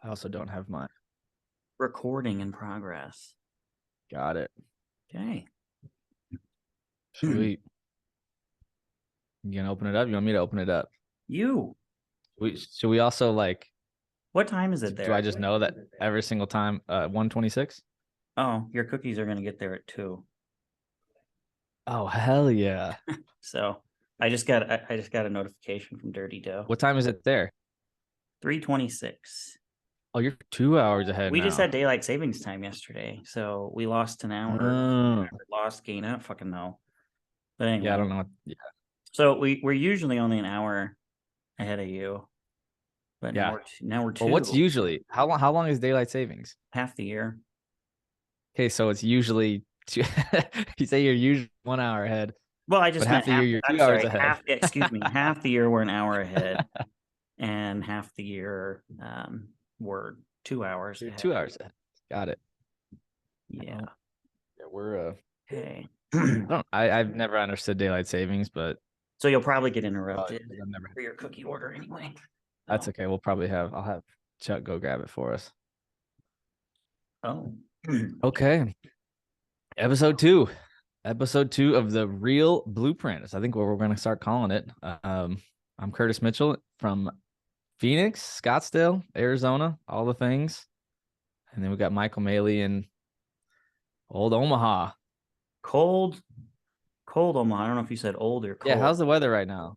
I also don't have mine. Recording in progress. Got it. Okay. Sweet. You gonna open it up? You want me to open it up? You. Should we also like? What time is it Do I there? just know that every single time? 1:26. Oh, your cookies are going to get there at 2. Oh hell yeah! So I just got a notification from Dirty Dough. What time is it there? 3:26. Oh, you're 2 hours ahead We just now. had daylight savings time yesterday, so we lost an hour. Oh. Lost gain. I don't fucking know. But anyway, Yeah, I don't know. Yeah. so we're usually only an hour ahead of you, but Yeah. now we're Well, what's 2, usually how long is daylight savings? half the year. Okay, so it's usually two. You say you're usually 1 hour ahead, Well, I but just half meant the year half. you're I'm 2 hours sorry, ahead. half. Excuse me, half the year we're an hour ahead, and half the year we're 2 hours You're ahead. 2 hours ahead. Got it. Yeah. Yeah, we're Okay. I've never understood daylight savings, but So you'll probably get interrupted I've never. for your cookie order anyway. That's okay. I'll have Chuck go grab it for us. Oh. Okay. Episode 2. Episode 2 of the Real Blueprint is I think what we're going to start calling it. I'm Curtis Mitchell from Phoenix, Scottsdale, Arizona, all the things. And then we got Michael Maley in old Omaha. Cold Omaha. I don't know if you said old or cold. Yeah, how's the weather right now?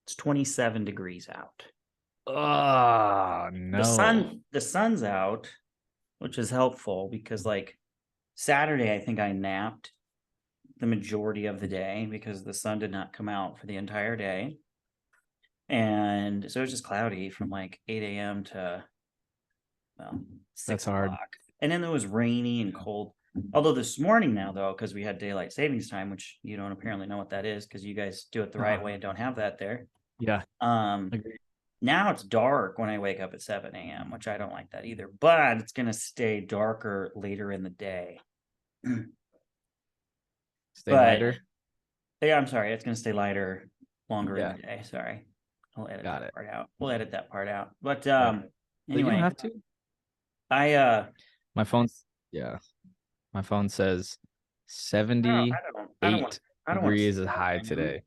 It's 27 degrees out. Oh, no. The sun's out, which is helpful because like Saturday, I think I napped the majority of the day because the sun did not come out for the entire day. And so it was just cloudy from like 8 a.m. to 6 That's hard. o'clock. And then it was rainy and cold. Although this morning now, though, because we had daylight savings time, which you don't apparently know what that is because you guys do it the right way and don't have that there. Yeah. Agreed. Now it's dark when I wake up at 7 a.m., which I don't like that either. But it's going to stay darker later in the day. Stay lighter. Yeah, I'm sorry. It's going to stay lighter longer Yeah. in the day. Sorry. I'll edit Got that it. part out. We'll edit that part out. But You anyway, don't have to. My phone, yeah. My phone says 78 I don't want to degrees see is that high right now. today.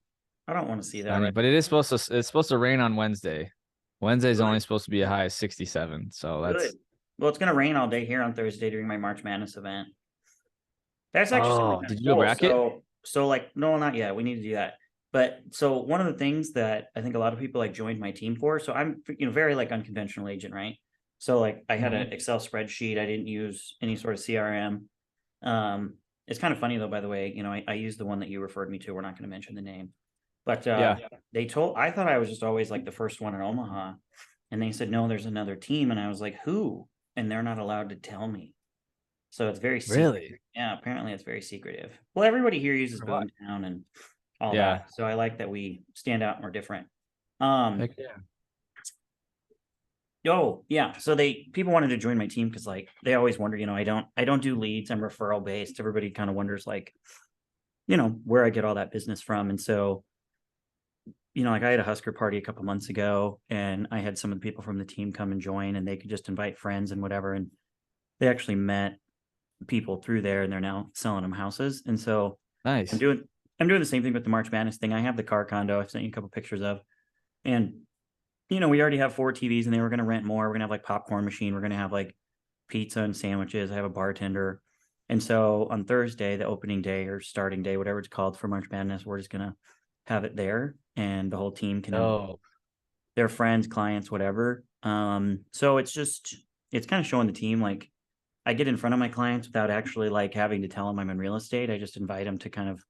I don't want to see that Sunny, right but it's supposed to rain on Wednesday. Wednesday's Good. only supposed to be a high of 67. So Good. that's Well, it's going to rain all day here on Thursday during my March Madness event. That's actually did you do a bracket? So like no, not yet. We need to do that. But so one of the things that I think a lot of people like joined my team for. So I'm very like unconventional agent, right? So like I had an Excel spreadsheet. I didn't use any sort of CRM. It's kind of funny though, by the way. I used the one that you referred me to. We're not going to mention the name, but Yeah. I thought I was just always like the first one in Omaha, and they said no, there's another team, and I was like, who? And they're not allowed to tell me. So it's very secret. Really? Yeah, apparently it's very secretive. Well, everybody here uses For what? Boomtown and all Yeah. that. So I like that we stand out and we're different. Heck yeah. Oh, yeah. So people wanted to join my team because like they always wonder, I don't do leads, I'm referral based. Everybody kind of wonders like, where I get all that business from. And so, like I had a Husker party a couple months ago and I had some of the people from the team come and join and they could just invite friends and whatever. And they actually met people through there and they're now selling them houses. And so Nice. I'm doing the same thing with the March Madness thing. I have the car condo I've sent you a couple pictures of. And we already have 4 TVs and they were going to rent more. We're going to have like popcorn machine. We're going to have like pizza and sandwiches. I have a bartender. And so on Thursday, the opening day or starting day, whatever it's called for March Madness, we're just going to have it there and the whole team can their friends, clients, whatever. So it's kind of showing the team like I get in front of my clients without actually like having to tell them I'm in real estate. I just invite them to kind of,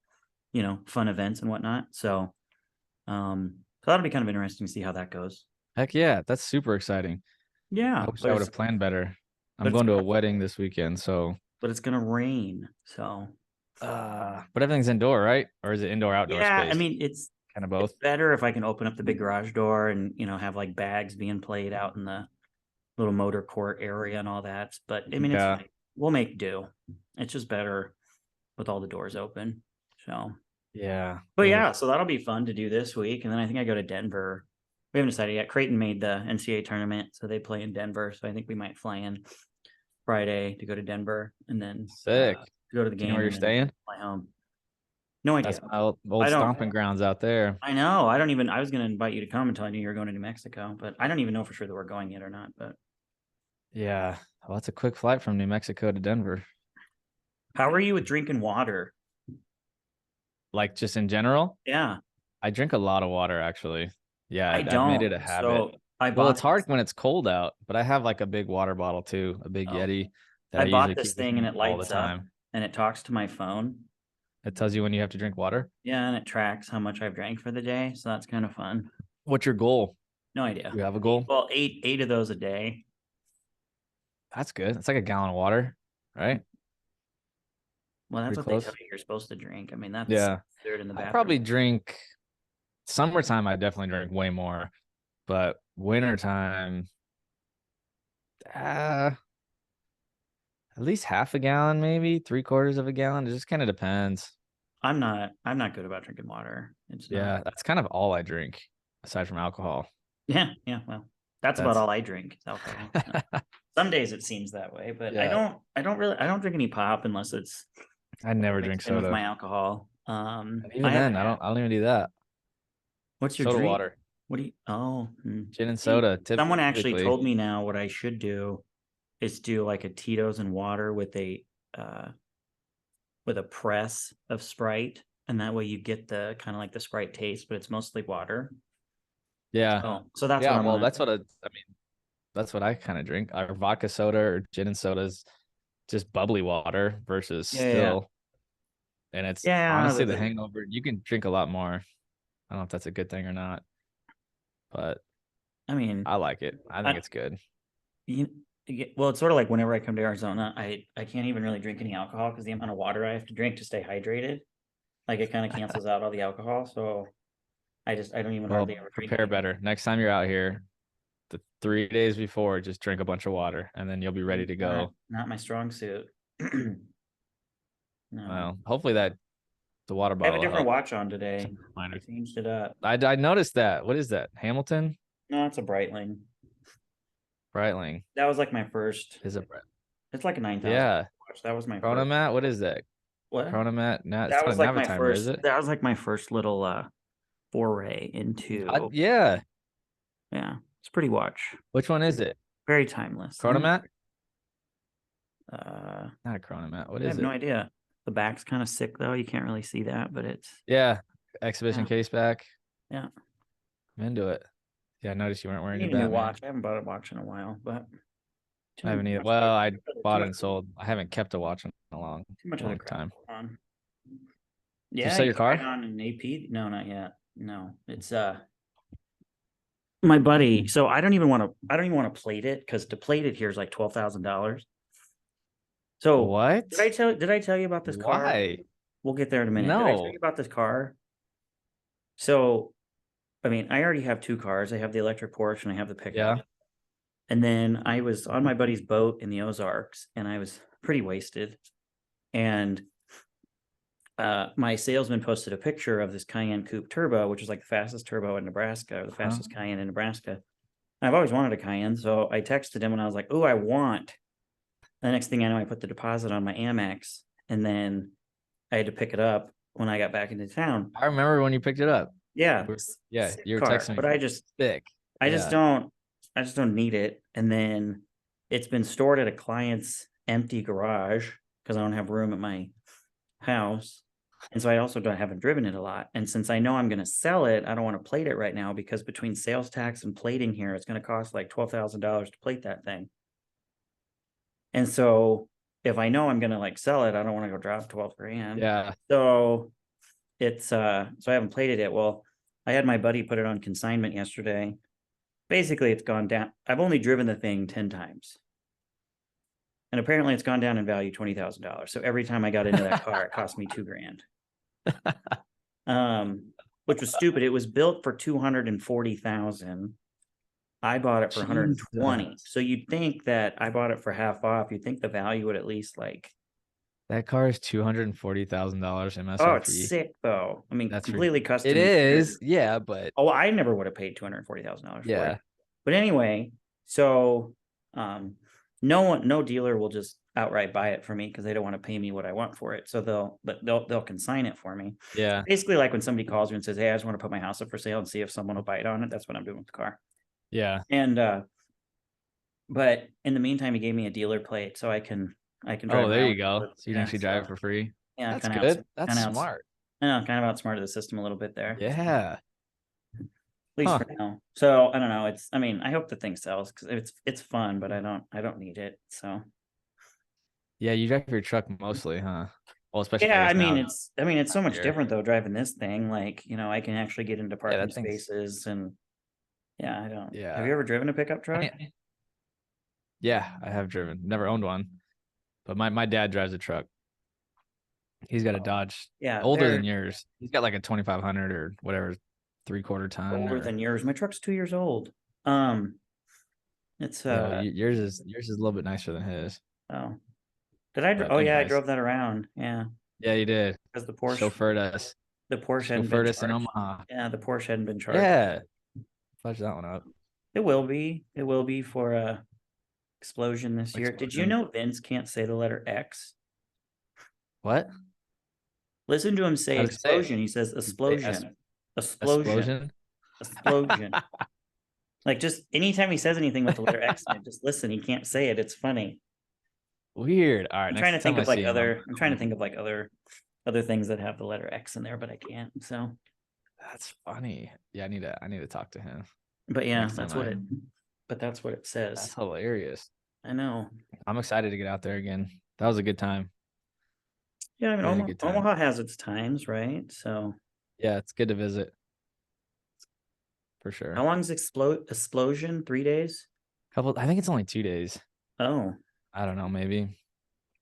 fun events and whatnot. So that'll be kind of interesting to see how that goes. Heck yeah. That's super exciting. Yeah. I wish I would have planned better. I'm going to a wedding this weekend, so. But it's gonna rain, so. But everything's indoor, right? Or is it indoor outdoor Yeah, space? I mean it's kind of both. It's better if I can open up the big garage door and have like bags being played out in the little motor court area and all that. But I mean, we'll make do. It's just better with all the doors open. So yeah. But yeah, so that'll be fun to do this week, and then I think I go to Denver We haven't decided yet. Creighton made the NCAA tournament, so they play in Denver. So I think we might fly in Friday to go to Denver and then Sick. go to the Do you game know where you're and then staying? fly home. No idea. That's my old I don't. stomping grounds out there. I know. I don't even. I was going to invite you to come until I knew you were going to New Mexico, but I don't even know for sure that we're going yet or not. But Yeah. Well, it's a quick flight from New Mexico to Denver. how are you with drinking water? Like just in general, Yeah, I drink a lot of water actually. Yeah, I I've made it don't. a habit. So I Well, bought. it's hard when it's cold out, but I have like a big water bottle too, a big Oh. Yeti that I I bought usually this keep with thing and me it all the lights up time. and it talks to my phone. It tells you when you have to drink water. Yeah, and it tracks how much I've drank for the day. So that's kind of fun. What's your goal? No idea. You have a goal? Well, eight of those a day. That's good. It's like a gallon of water, right? Well, that's Pretty what close. they tell you you're supposed to drink. I mean, that's Yeah. third in the I bathroom. probably drink summertime. I definitely drink way more, but wintertime, at least half a gallon, maybe 3/4 of a gallon. It just kind of depends. I'm not good about drinking water. It's Yeah, not. that's kind of all I drink aside from alcohol. Yeah. Well, that's about That's all I drink is alcohol. Some days it seems that way, but Yeah. I don't drink any pop unless it's I never drink mixed in with soda. my alcohol. And I even haven't then, had. I don't even do that. What's your Soda drink? water, What do you? Oh, gin and See, soda. someone actually Typically, told me now what I should do is do like a Tito's and water uh with a press of Sprite, and that way you get the kind of like the Sprite taste, but it's mostly water. yeah, So that's what yeah. I'm Well, gonna. I mean, that's what I kind of drink. Our vodka soda or gin and soda is just bubbly water versus Yeah. still. And it's Yeah. honestly the hangover. You can drink a lot more. I don't know if that's a good thing or not, but I mean, I like it. I think I, it's good. well, it's sort of like whenever I come to Arizona, I can't even really drink any alcohol because the amount of water I have to drink to stay hydrated, like it kind of cancels out all the alcohol. So I don't even Well, hardly ever drink prepare any. better. Next time you're out here, the 3 days before, just drink a bunch of water and then you'll be ready to go. Not my strong suit. No, Well, hopefully the water I have a bottle will different help. watch on today. I Reminder. changed it up. I noticed that. What is that? Hamilton? No, it's a Breitling. Breitling. That was like my first. Is it Breit? It's like a 9,000 Yeah. watch. That was my first. Chronomat? What is that? What? Chronomat? No, it's That not was a like my Navitimer, is first. it? That was like my first little foray into. Yeah. Yeah, it's a pretty watch. Which one is it? Very timeless. Chronomat? Uh, Not a Chronomat. What I is have it? no idea. The back's kind of sick though. You can't really see that, but it's. Yeah. Exhibition Yeah. case back. Yeah. I'm into it. Yeah, I noticed you weren't I wearing need your a new Batman. watch. I haven't bought a watch in a while, but. I haven't either. Well, I bought and sold. I haven't kept a watch in a long time. On. Did Yeah, you sell your car? on an AP? No, not yet. No, it's my buddy. So I don't even want to plate it because to plate it here is like $12,000. So What? did I tell you about this car? Why? We'll get there in a minute. Did I tell No. you about this car? So, I mean, I already have two cars. I have the electric Porsche and I have the pickup. Yeah. And then I was on my buddy's boat in the Ozarks and I was pretty wasted. And my salesman posted a picture of this Cayenne Coupe Turbo, which is like the fastest turbo in Nebraska, or the fastest Cayenne in Nebraska. I've always wanted a Cayenne, so I texted him and I was like, "Oh, I want." The next thing I know, I put the deposit on my Amex, and then I had to pick it up when I got back into town. I remember when you picked it up. Yeah, Yeah, you were car, texting me. but I just Yeah. don't need it. And then it's been stored at a client's empty garage because I don't have room at my house. And so I also haven't driven it a lot. And since I know I'm going to sell it, I don't want to plate it right now because between sales tax and plating here, it's going to cost like $12,000 to plate that thing. And so if I know I'm going to like sell it, I don't want to go drop 12 grand. Yeah. So it's so I haven't plated it. Well, I had my buddy put it on consignment yesterday. Basically, it's gone down. I've only driven the thing 10 times. And apparently it's gone down in value $20,000. So every time I got into that car, it cost me $2,000. Which was stupid. It was built for 240,000. I bought it for 120. So you'd think that I bought it for half off. You'd think the value would at least like That car is $240,000 Oh, it's MSRP. sick though. I mean, That's completely it custom is, engineered. yeah, but Oh, I never would have paid $240,000 for it. yeah, But anyway, so no dealer will just outright buy it for me because they don't want to pay me what I want for it. So they'll consign it for me. yeah, Basically, like when somebody calls me and says, "Hey, I just want to put my house up for sale and see if someone will buy it on it." That's what I'm doing with the car. yeah. And but in the meantime, he gave me a dealer plate so I can drive Oh, there around you with it a go. little So you can bit. actually drive it for free. Yeah, That's kind of good. That's smart. kind of outsmarted the system a little bit there. Yeah. At least Huh. for now. So I don't know. I mean, I hope the thing sells because it's fun, but I don't need it. So Yeah, you drive your truck mostly, huh? Well, especially I yeah, guess now. I mean, it's so much Here. different though driving this thing. Like, I can actually get into Yeah, parking that thing's spaces and yeah, I don't. Have yeah. you ever driven a pickup truck? Yeah, I have driven. Never owned one. But my dad drives a truck. He's got a Dodge Yeah, older than they're yours. He's got like a 2500 or whatever, 3/4 ton older or than yours. My truck's 2 years old. Um, it's yeah, well, yours is a little bit nicer than his. oh, did I? But Oh yeah, I anyways, drove that around. Yeah, yeah, you did. because Chauffeured us. the Porsche hadn't been Chauffeured us in charged. Omaha. Yeah, the Porsche hadn't been charged. Yeah. Fudge that one up. It will be. It will be for a explosion this year. Did you Explosion. know Vince can't say the letter X? What? Listen to him say How does it say it? explosion. He says Does it say explosion. Explosion. explosion? Explosion. Like just anytime he says anything with the letter X in it, just listen. He can't say it. It's funny. Weird. All right. I'm trying to Next think time I of like see him, other. I'm trying to think of like other things that have the letter X in there, but I can't. So, that's funny. Yeah, I need to talk to him. but yeah, Next time that's what it that's says. hilarious. I know. I'm excited to get out there again. That was a good time. Yeah, I mean, Really good time. Omaha has its times, right? So, Yeah, it's good to visit. For sure. how long is explosion? 3 days? I think it's only 2 days. Oh, I don't know, maybe.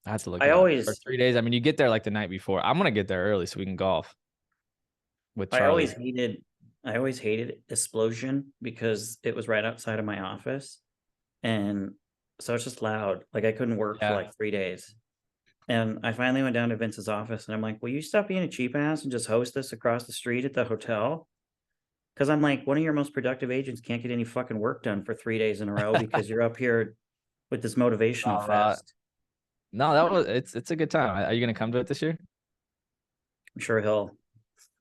I have to look I it up. Or always 3 days. I mean, you get there like the night before. I'm gonna get there early so we can golf with Charlie. I always hated explosion because it was right outside of my office. And so it's just loud. Like I couldn't work for Yeah. like 3 days. And I finally went down to Vince's office and I'm like, will you stop being a cheap ass and just host this across the street at the hotel? Because I'm like, one of your most productive agents can't get any fucking work done for 3 days in a row because you're up here with this motivational All right. fest. No, that was it's a good time. Are you gonna come to it this year? I'm sure he'll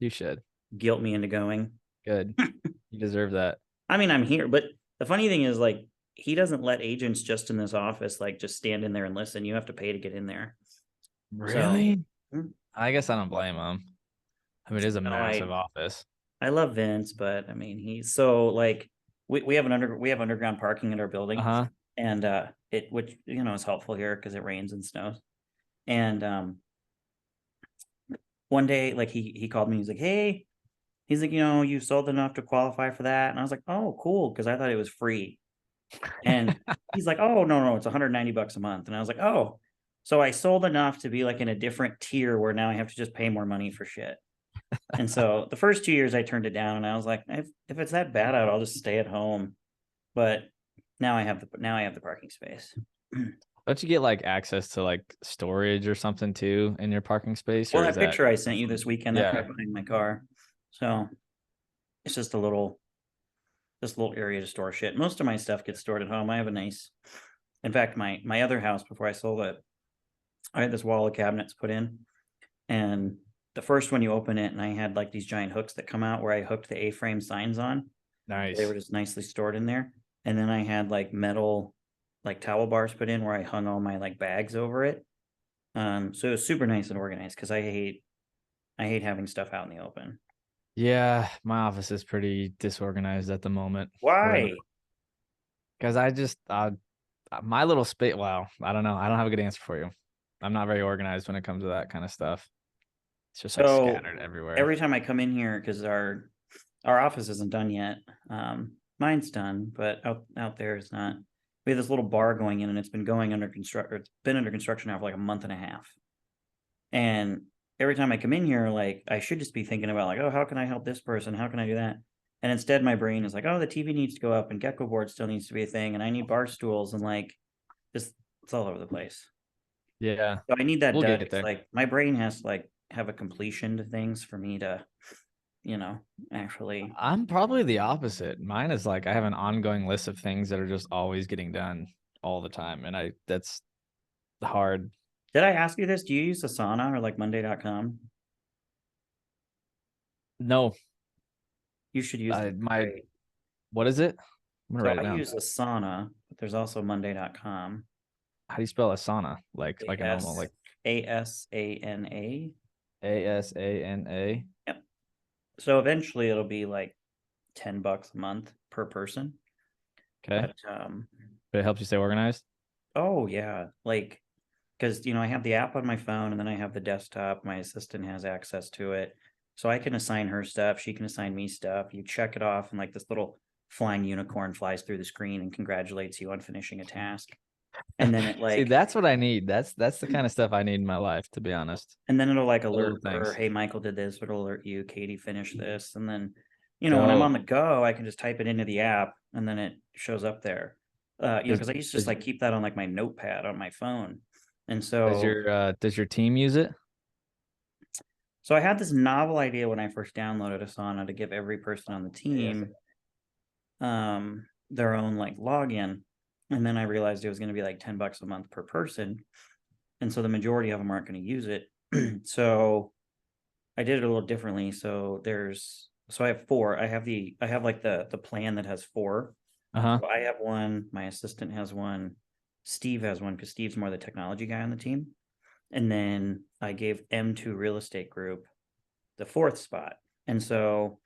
You should. guilt me into going. Good. You deserve that. I mean, I'm here, but the funny thing is like he doesn't let agents just in this office like just stand in there and listen. You have to pay to get in there. Really? Hmm. I guess I don't blame him. I mean, it is a No, massive office. I love Vince, but I mean he's so like we have underground parking in our building, Uh-huh. and it which is helpful here because it rains and snows. And one day like he called me, he's like, hey, he's like, you sold enough to qualify for that, and I was like, oh cool, because I thought it was free. And he's like, oh no, it's $190 a month, and I was like, oh, so I sold enough to be like in a different tier where now I have to just pay more money for shit. And so the first 2 years I turned it down, and I was like, if it's that bad out, I'll just stay at home. But now I have the parking space. Don't you get like access to like storage or something too in your parking space? Well, Or that is that picture I sent you this weekend, that's yeah. right behind my car. So it's just a little area to store shit. Most of my stuff gets stored at home. I have a nice, in fact, my other house before I sold it, I had this wall of cabinets put in, and the first one you open it, and I had like these giant hooks that come out where I hooked the A-frame signs on. Nice. They were just nicely stored in there. And then I had like metal, like towel bars put in where I hung all my like bags over it. So it was super nice and organized because I hate having stuff out in the open. Yeah, my office is pretty disorganized at the moment. Why? Because I just my little space. Well, I don't know. I don't have a good answer for you. I'm not very organized when it comes to that kind of stuff. It's just like So scattered everywhere. every time I come in here, because our office isn't done yet. Mine's done, but out there it's not. We have this little bar going in, and it's been under construction now for like a month and a half. And every time I come in here, like I should just be thinking about like, oh, how can I help this person? How can I do that? And instead my brain is like, oh, the TV needs to go up and gecko board still needs to be a thing, and I need bar stools, and like just it's all over the place. Yeah, So I need that we'll done. get It's there. like my brain has to like have a completion to things for me to, actually. I'm probably the opposite. Mine is like I have an ongoing list of things that are just always getting done all the time, and that's hard. Did I ask you this? Do you use Asana or like Monday.com? No, You should use them. my Great. what is it? I'm gonna So write it I down. use Asana, but there's also Monday.com. How do you spell Asana? Like a normal A-S like A-S-A-N-A. ASANA. Yep. So eventually it'll be like $10 a month per person. Okay, But but it helps you stay organized. oh yeah, like because I have the app on my phone and then I have the desktop. My assistant has access to it. So I can assign her stuff, she can assign me stuff. You check it off, and like this little flying unicorn flies through the screen and congratulates you on finishing a task. And then it See, like that's what I need. That's the kind of stuff I need in my life, to be honest. and then it'll like The alert little her, things. hey, Michael did this, it'll alert you, Katie finished this. And then, when I'm So on the go, I can just type it into the app and then it shows up there. does Because I used to just does, like keep that on like my notepad on my phone. And does your team use it? so I had this novel idea when I first downloaded Asana to give every person on the team their own like login. And then I realized it was going to be like $10 a month per person. And so the majority of them aren't going to use it. So I did it a little differently. So I have four. I have like the plan that has four. Uh-huh. So I have one, my assistant has one, Steve has one because Steve's more the technology guy on the team. And then I gave M2 Real Estate Group the fourth spot. And so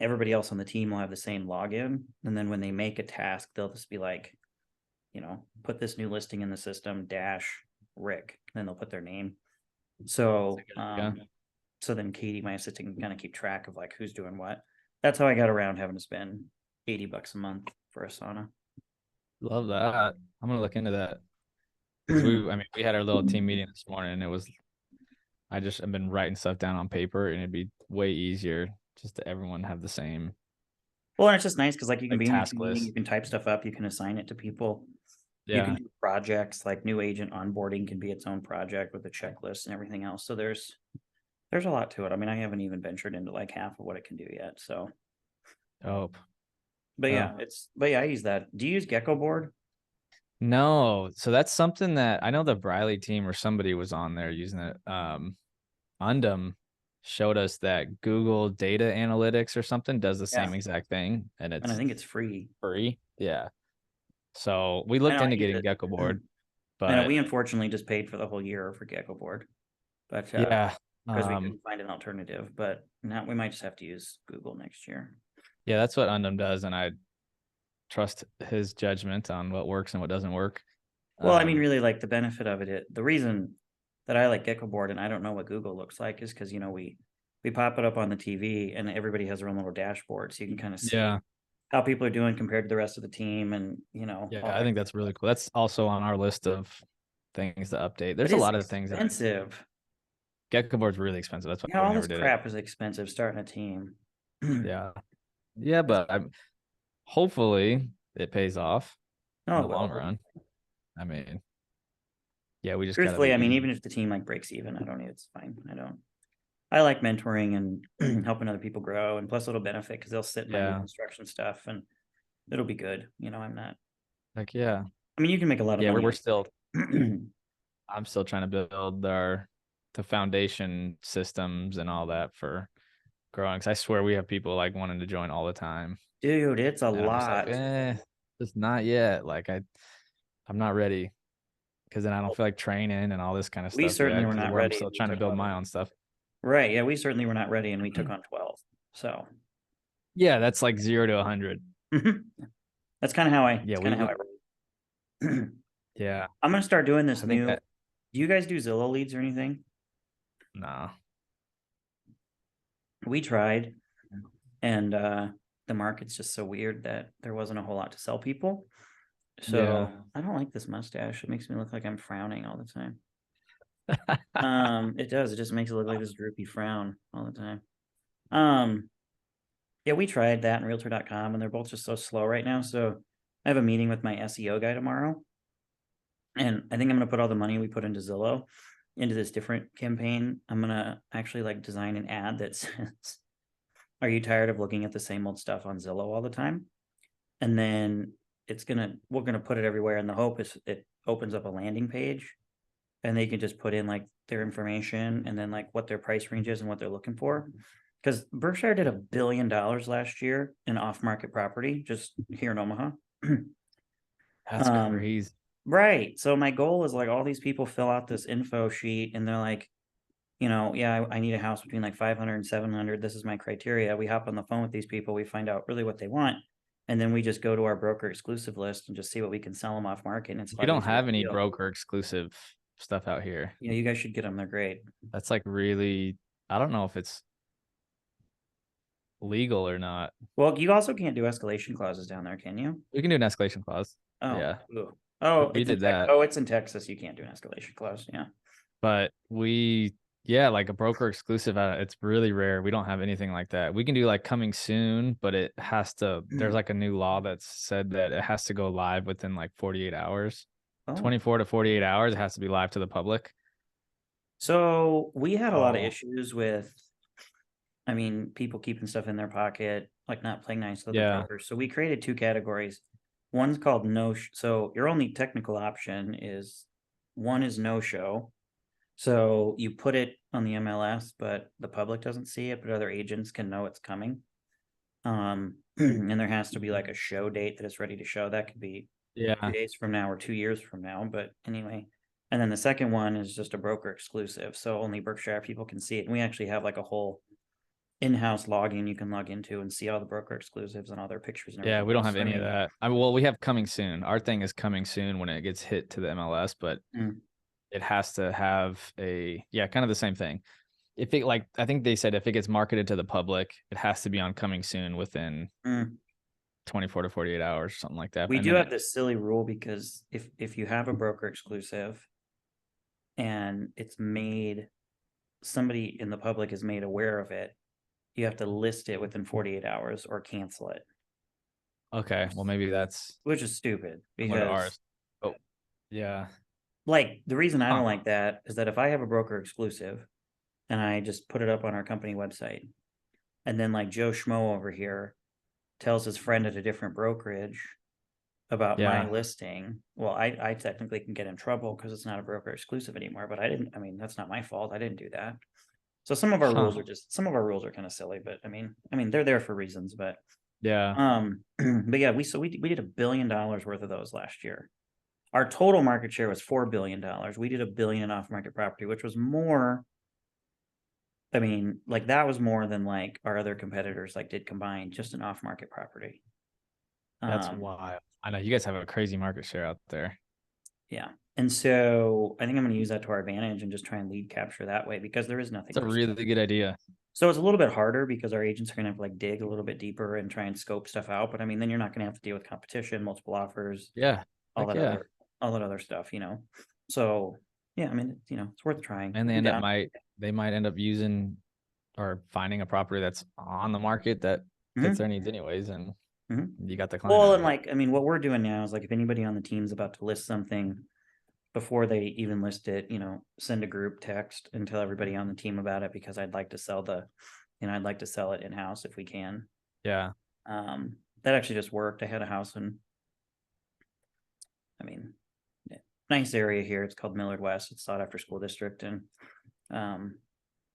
everybody else on the team will have the same login. And then when they make a task, they'll just be like, put this new listing in the system dash Rick. And then they'll put their name. So Yeah. so then Katie, my assistant, can kind of keep track of like who's doing what. That's how I got around having to spend $80 a month for Asana. Love that. I'm gonna look into that. We had our little team meeting this morning, and I've been writing stuff down on paper, and it'd be way easier just to everyone have the same Well, and it's just nice because like you can like be in your task team meeting, list. you can type stuff up, you can assign it to people. You can Yeah. do projects like new agent onboarding can be its own project with a checklist and everything else. So there's a lot to it. I mean, I haven't even ventured into like half of what it can do yet. So, Oh. but Oh. yeah, I use that. Do you use Gecko Board? No. So that's something that I know the Briley team or somebody was on there using it. Undum showed us that Google Data Analytics or something does the Yeah, same exact thing, and and I it's think it's free. free. Yeah. So we I looked know I into use getting it. Gecko Board, I know but we unfortunately just paid for the whole year for Gecko Board, but yeah, because we couldn't find an alternative. But now we might just have to use Google next year. yeah, that's what Undum does, and I trust his judgment on what works and what doesn't work. Well, I mean, really, like the benefit of the reason that I like Gecko Board and I don't know what Google looks like is because we pop it up on the TV and everybody has their own little dashboard, so you can kind of see Yeah, how people are doing compared to the rest of the team, and yeah, all I that. think that's really cool. That's also on our list of things to update. But There's a it's lot of things that expensive. Gecko Board's really expensive. That's why we All never this did it. crap is expensive starting a team. Yeah, yeah, but hopefully it pays off in Oh the long well. run. I mean, yeah, we just gotta Truthfully, I mean, be. even if the team like breaks even, I don't need it's fine. I like mentoring and helping other people grow, and plus it'll benefit because they'll sit in my new Yeah, construction stuff and it'll be good. I'm not. like yeah, I mean, you can make a lot of yeah. money. We're still. I'm still trying to build the foundation systems and all that for growing. Because I swear we have people like wanting to join all the time, Dude, it's a and I'm just like, lot. just not yet. Like I'm not ready because then I don't feel like training and all this kind of We stuff yet. certainly were Because not I'm ready. still We trying to took build on my own stuff. right. Yeah, we certainly were not ready, and we took on 12. So Yeah, that's like 0 to 100. that's kind of how I. Yeah, It's kind of how I. yeah. I'm gonna start doing this I think new. that Do you guys do Zillow leads or anything? no. We tried, and the market's just so weird that there wasn't a whole lot to sell people. Yeah. So I don't like this mustache. It makes me look like I'm frowning all the time. It does. It just makes it look like this droopy frown all the time. Yeah, we tried that and Realtor.com, and they're both just so slow right now. So I have a meeting with my SEO guy tomorrow, And I think I'm gonna put all the money we put into Zillow into this different campaign. I'm gonna actually like design an ad that says, "Are you tired of looking at the same old stuff on Zillow all the time?" And then we're gonna put it everywhere, and the hope is it opens up a landing page, and they can just put in like their information and then like what their price range is and what they're looking for. Because Berkshire did $1 billion last year in off-market property just here in Omaha. That's Um, crazy. Right. So my goal is like all these people fill out this info sheet and they're like, yeah, I need a house between like 500 and 700. This is my criteria. We hop on the phone with these people. We find out really what they want. And then we just go to our broker exclusive list and just see what we can sell them off market. And it's a We lot don't easier have to any deal. broker exclusive stuff out here. Yeah, you guys should get them. They're great. That's like really, I don't know if it's legal or not. Well, you also can't do escalation clauses down there, can you? We can do an escalation clause. Oh, Yeah. ooh. Oh, We it's in did that. Oh, it's in Texas. You can't do an escalation clause. Yeah. But yeah, like a broker exclusive, it's really rare. We don't have anything like that. We can do like coming soon, but it has to, there's like a new law that's said that it has to go live within like 48 hours. Oh. 24 to 48 hours, it has to be live to the public. So we had a lot of Oh. issues with, people keeping stuff in their pocket, like not playing nice with the Yeah. brokers. So we created two categories. One's called so your only technical option is one is no show. So you put it on the MLS, but the public doesn't see it, but other agents can know it's coming. And there has to be like a show date that it's ready to show. That could be 2 Yeah. days from now or 2 years from now. But anyway, and then the second one is just a broker exclusive. So only Berkshire people can see it. And we actually have like a whole in-house login you can log into and see all the broker exclusives and all their pictures and Yeah, everything we don't else. have any of that. Well, we have coming soon. Our thing is coming soon when it gets hit to the MLS, but it has to have kind of the same thing. If it I think they said if it gets marketed to the public, it has to be on coming soon within 24 to 48 hours, something like that. We And do then have this silly rule because if you have a broker exclusive and it's made, somebody in the public is made aware of it, you have to list it within 48 hours or cancel it, okay, well maybe that's which is stupid similar to because ours. Oh, yeah. like the reason I Huh. don't like that is that if I have a broker exclusive and I just put it up on our company website and then like Joe Schmo over here tells his friend at a different brokerage about my Yeah. listing, well, I technically can get in trouble because it's not a broker exclusive anymore, but that's not my fault. I didn't do that. So some of our rules Huh. are kind of silly, but they're there for reasons, but Yeah. but yeah, we did $1 billion worth of those last year. Our total market share was $4 billion. We did $1 billion in off-market property, which was more. That was more than like our other competitors like did combined just in off-market property. That's wild. I know you guys have a crazy market share out there. Yeah. And so I think I'm going to use that to our advantage and just try and lead capture that way because there is nothing. It's a really good idea. So it's a little bit harder because our agents are going to have to like dig a little bit deeper and try and scope stuff out. But then you're not going to have to deal with competition, multiple offers, Yeah. all that other stuff, So yeah, it's worth trying. And they might end up using or finding a property that's on the market that fits their needs anyways, and you got the client. Well, and what we're doing now is like if anybody on the team's about to list something, before they even list it, send a group text and tell everybody on the team about it because I'd like to sell it in-house if we can. Yeah. That actually just worked. I had a house in, nice area here. It's called Millard West. It's sought after school district. And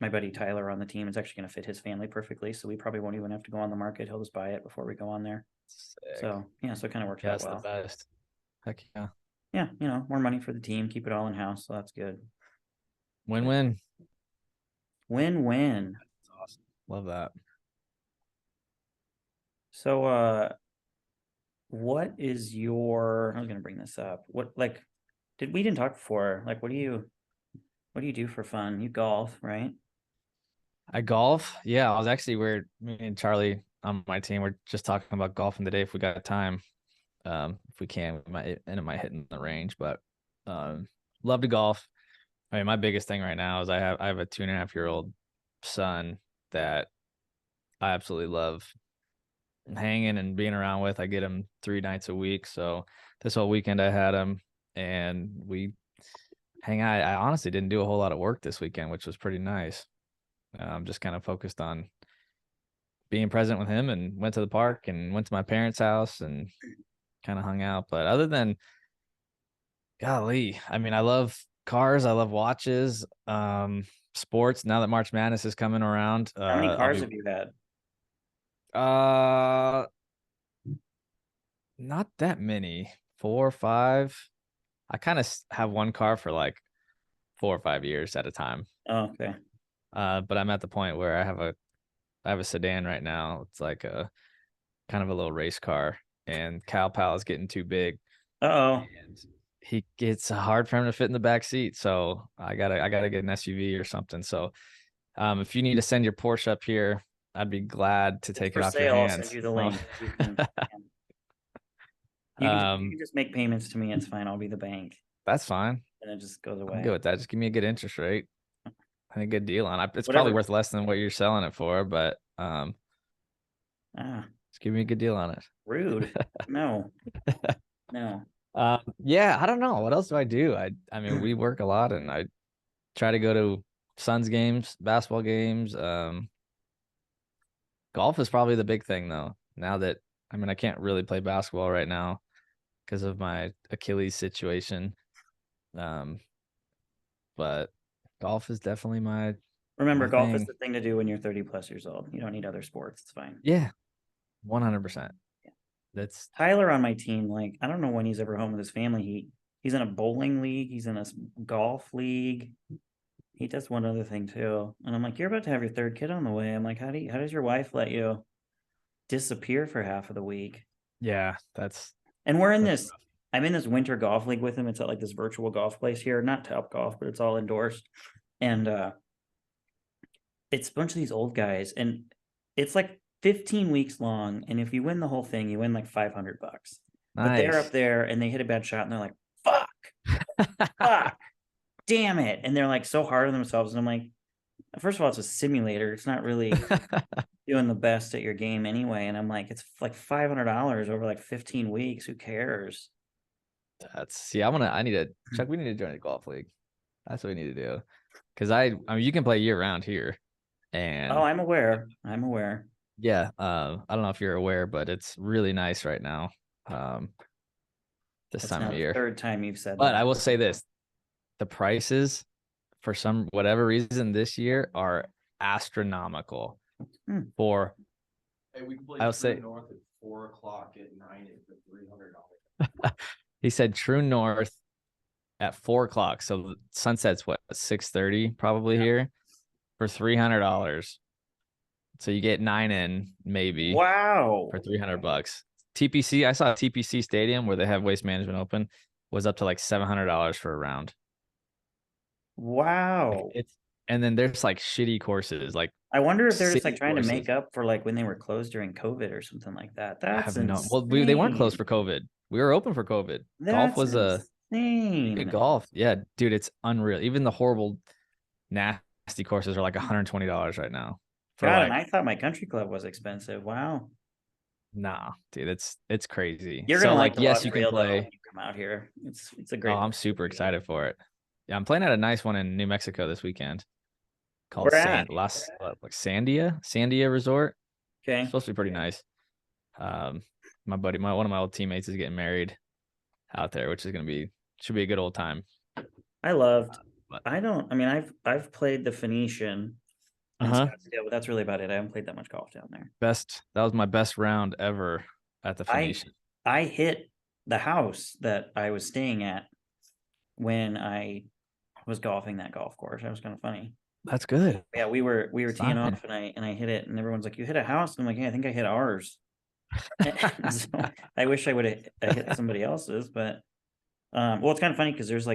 my buddy Tyler on the team is actually going to fit his family perfectly. So we probably won't even have to go on the market. He'll just buy it before we go on there. Sick. So yeah, so it kind of worked out well. That's the best. Heck yeah. Yeah, more money for the team, keep it all in house, so that's good. Win-win. Win-win. That's awesome. Love that. So what is your, I was gonna bring this up. We didn't talk before. Like what do you do for fun? You golf, right? I golf. Yeah, I was actually me and Charlie on my team, we're just talking about golfing today if we got time. If we can, we might hit in the range, but love to golf. My biggest thing right now is I have a 2.5-year-old son that I absolutely love hanging and being around with. I get him 3 nights a week. So this whole weekend I had him and we hang out. I honestly didn't do a whole lot of work this weekend, which was pretty nice. Just kind of focused on being present with him, and went to the park and went to my parents' house and kind of hung out. But other than, golly, I mean, I love cars, I love watches, sports. Now that March Madness is coming around, How many cars have you had? uh not that many, 4 or 5. I kind of have one car for like 4 or 5 years at a time. Oh, okay. But I'm at the point where I have a sedan right now. It's like a kind of a little race car, and Cal Pal is getting too big, Uh-oh. and it's hard for him to fit in the back seat. So I gotta get an SUV or something. So if you need to send your Porsche up here, I'd be glad to It's take for it off your sale. I'll send hands. you the Oh. link. You can just make payments to me. It's fine. I'll be the bank, That's fine. and it just goes I'm away. good with that. Just give me a good interest rate and a good deal on it. It's Whatever. probably worth less than what you're selling it for, but just give me a good deal on it. Rude. No. No. Yeah, I don't know. What else do I do? I mean, we work a lot, and I try to go to Suns games, basketball games. Golf is probably the big thing though. Now that, I mean, I can't really play basketball right now because of my Achilles situation. But golf is definitely Remember, my golf is thing. the thing to do when you're 30 plus years old. You don't need other sports. It's fine. Yeah, 100%. That's Tyler on my team, like, I don't know when he's ever home with his family. He's in a bowling league. He's in a golf league. He does one other thing too. And I'm like, you're about to have your third kid on the way. I'm like, how does your wife let you disappear for half of the week? yeah, And we're in that's this, rough. I'm in this winter golf league with him. It's at like this virtual golf place here, not Top Golf, but it's all endorsed. And it's a bunch of these old guys, and it's like 15 weeks long. And if you win the whole thing, you win like $500. But they're up Nice. there and they hit a bad shot and they're like, fuck, damn it. And they're like so hard on themselves. And I'm like, first of all, it's a simulator. It's not really doing the best at your game anyway. And I'm like, it's like $500 over like 15 weeks. Who cares? I need to, Chuck, we need to join a golf league. That's what we need to do. Cause I mean, you can play year round here. And Oh, I'm aware. I'm aware. yeah, I don't know if you're aware, but it's really nice right now. This That's time now of the year. third time you've said But that. I will say this, the prices for some whatever reason this year are astronomical. Hmm. For Hey, we can play I'll True say North at 4 o'clock at night for $300. he said True North at 4 o'clock. So sunset's what, 6:30 probably here for $300. So you get 9 in maybe Wow. for $300. TPC, I saw TPC Stadium where they have Waste Management open, was up to like $700 for a round. Wow. And then there's like shitty courses, like I wonder if they're just like city trying to courses. make up for like when they were closed during COVID or something like that. I That's have no. insane. Well, they weren't closed for COVID. We were open for COVID. Golf That's was a insane. golf. Yeah, dude, it's unreal. Even the horrible, nasty courses are like $120 right now. For God, like, and I thought my country club was expensive. Wow. nah, dude, it's crazy. You're So gonna like, like the yes, Lost you can Trail though play. when you come out here. It's a Oh, great. I'm super excited for it. Yeah, I'm playing at a nice one in New Mexico this weekend called Where at? like Sandia Resort. Okay. It's supposed to be pretty nice. My buddy, one of my old teammates is getting married out there, which should be a good old time. I loved. But I mean, I've played the Phoenician in Uh-huh. Scottsdale, but that's really about it. I haven't played that much golf down there. that was my best round ever at the Phoenician. I hit the house that I was staying at when I was golfing that golf course. That was kind of funny. That's good. Yeah, we were teeing Fine. off and I hit it, and everyone's like, "You hit a house?" And I'm like, "Yeah, I think I hit ours." So I wish I would have hit somebody else's, but well, it's kind of funny because there's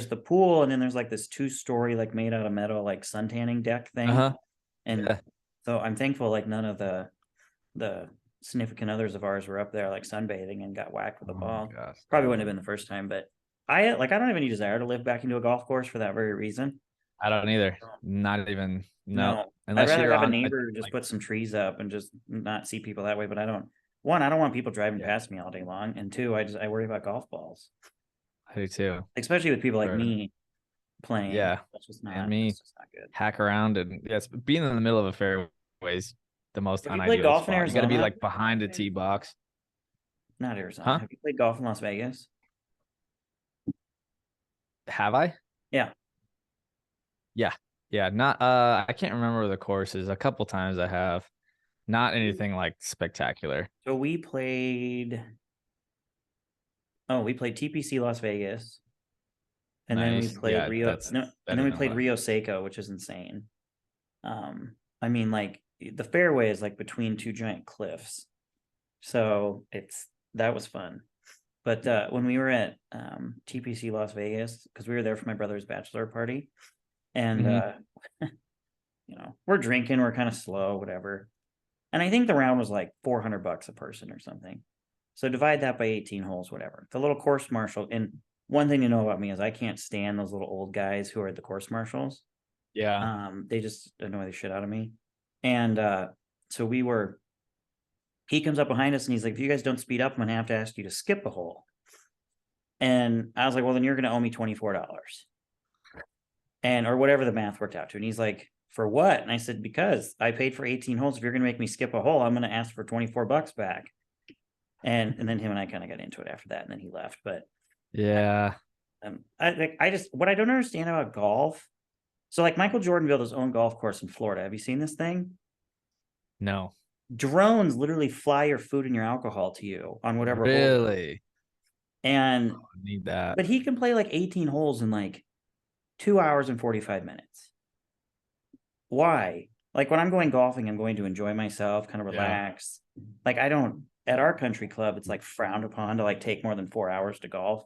the pool, and then there's like this 2-story, like made out of metal, like sun tanning deck thing. Uh-huh. And Yeah. so I'm thankful like none of the significant others of ours were up there like sunbathing and got whacked with a Oh my ball. gosh. Probably wouldn't have been the first time, but I don't have any desire to live back into a golf course for that very reason. I don't either. Not even no. I'd Unless rather you're have a on neighbor who just like, put some trees up and just not see people that way. But I don't want people driving past me all day long. And two, I worry about golf balls. I do too. especially with people like Sure. me playing. Yeah. That's just And not. me. That's just not good. Hack around and yes, being in the middle of a fairway is the most Have you played unideal golf in spot. You got to be Arizona? like behind a tee box. Not Arizona. Huh? Have you played golf in Las Vegas? Have I? Yeah. Yeah, not I can't remember the courses. A couple times I have. Not anything like spectacular. So we played. Oh, we played TPC Las Vegas, and then we Nice. played Yeah, Rio. that's No, and better then we than played what- Rio Seco, which is insane. I mean, like the fairway is like between two giant cliffs, so that was fun. But when we were at TPC Las Vegas, because we were there for my brother's bachelor party, and you know, we're drinking, we're kind of slow, whatever. And I think the round was like $400 a person or something. So divide that by 18 holes, whatever. The little course marshal. And one thing to know about me is I can't stand those little old guys who are the course marshals. Yeah. They just annoy the shit out of me. And so he comes up behind us and he's like, if you guys don't speed up, I'm gonna have to ask you to skip a hole. And I was like, well, then you're gonna owe me $24. And or whatever the math worked out to. And he's like, for what? And I said, because I paid for 18 holes. If you're gonna make me skip a hole, I'm gonna ask for $24 back. And then him and I kind of got into it after that, and then he left. But Yeah. I just what I don't understand about golf. So like Michael Jordan built his own golf course in Florida. Have you seen this thing? No. Drones literally fly your food and your alcohol to you on whatever hole. Really? And I need that. but he can play like 18 holes in like 2 hours and 45 minutes. Why? Like when I'm going golfing, I'm going to enjoy myself, kind of Yeah. relax. Like I don't at our country club, it's like frowned upon to like take more than 4 hours to golf.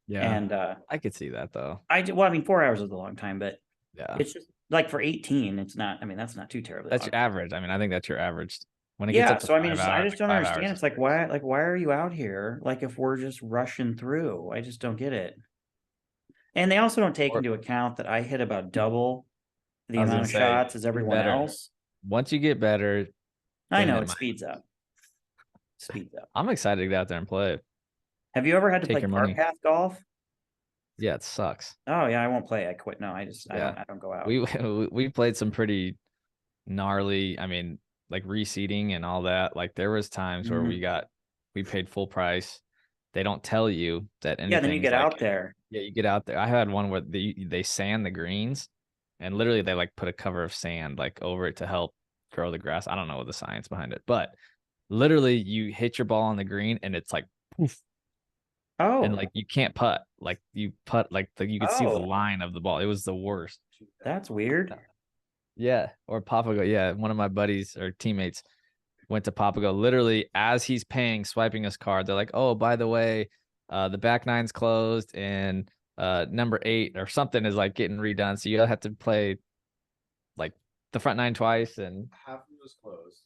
Yeah. And I could see that though. well, I mean, 4 hours is a long time, but Yeah. it's just like for 18, it's not. I mean, that's not too terribly. That's long. your average. I mean, I think that's your average. When it gets Yeah. up to So I mean, 5 I hours, just don't 5 understand. hours It's is like crazy. why are you out here? Like if we're just rushing through, I just don't get it. And they also don't take Or- into account that I hit about double the I was amount of gonna say, shots as everyone better. else. Once you get better, I then know it it might- speeds up. Speeds up. I'm excited to get out there and play. Have you ever had to Take play your money. cart path golf? Yeah, it sucks. Oh yeah, I won't play. I quit. No, I Yeah. don't go out. We played some pretty gnarly, I mean, like reseeding and all that. Like there was times where we paid full price. They don't tell you that anything. Yeah, then you get out there. Yeah, you get out there. I had one where they sand the greens, and literally they like put a cover of sand like over it to help grow the grass. I don't know the science behind it, but literally you hit your ball on the green and it's like poof, Oh, and like you can't putt. Like you putt like you could see the Oh. line of the ball. It was the worst. that's weird. Yeah, or Papago. Yeah, one of my buddies or teammates went to Papago. Literally, as he's swiping his card, they're like, "Oh, by the way, the back nine's closed, and number 8 or something is like getting redone. So you have to play like the front 9 twice." And Half of it was closed.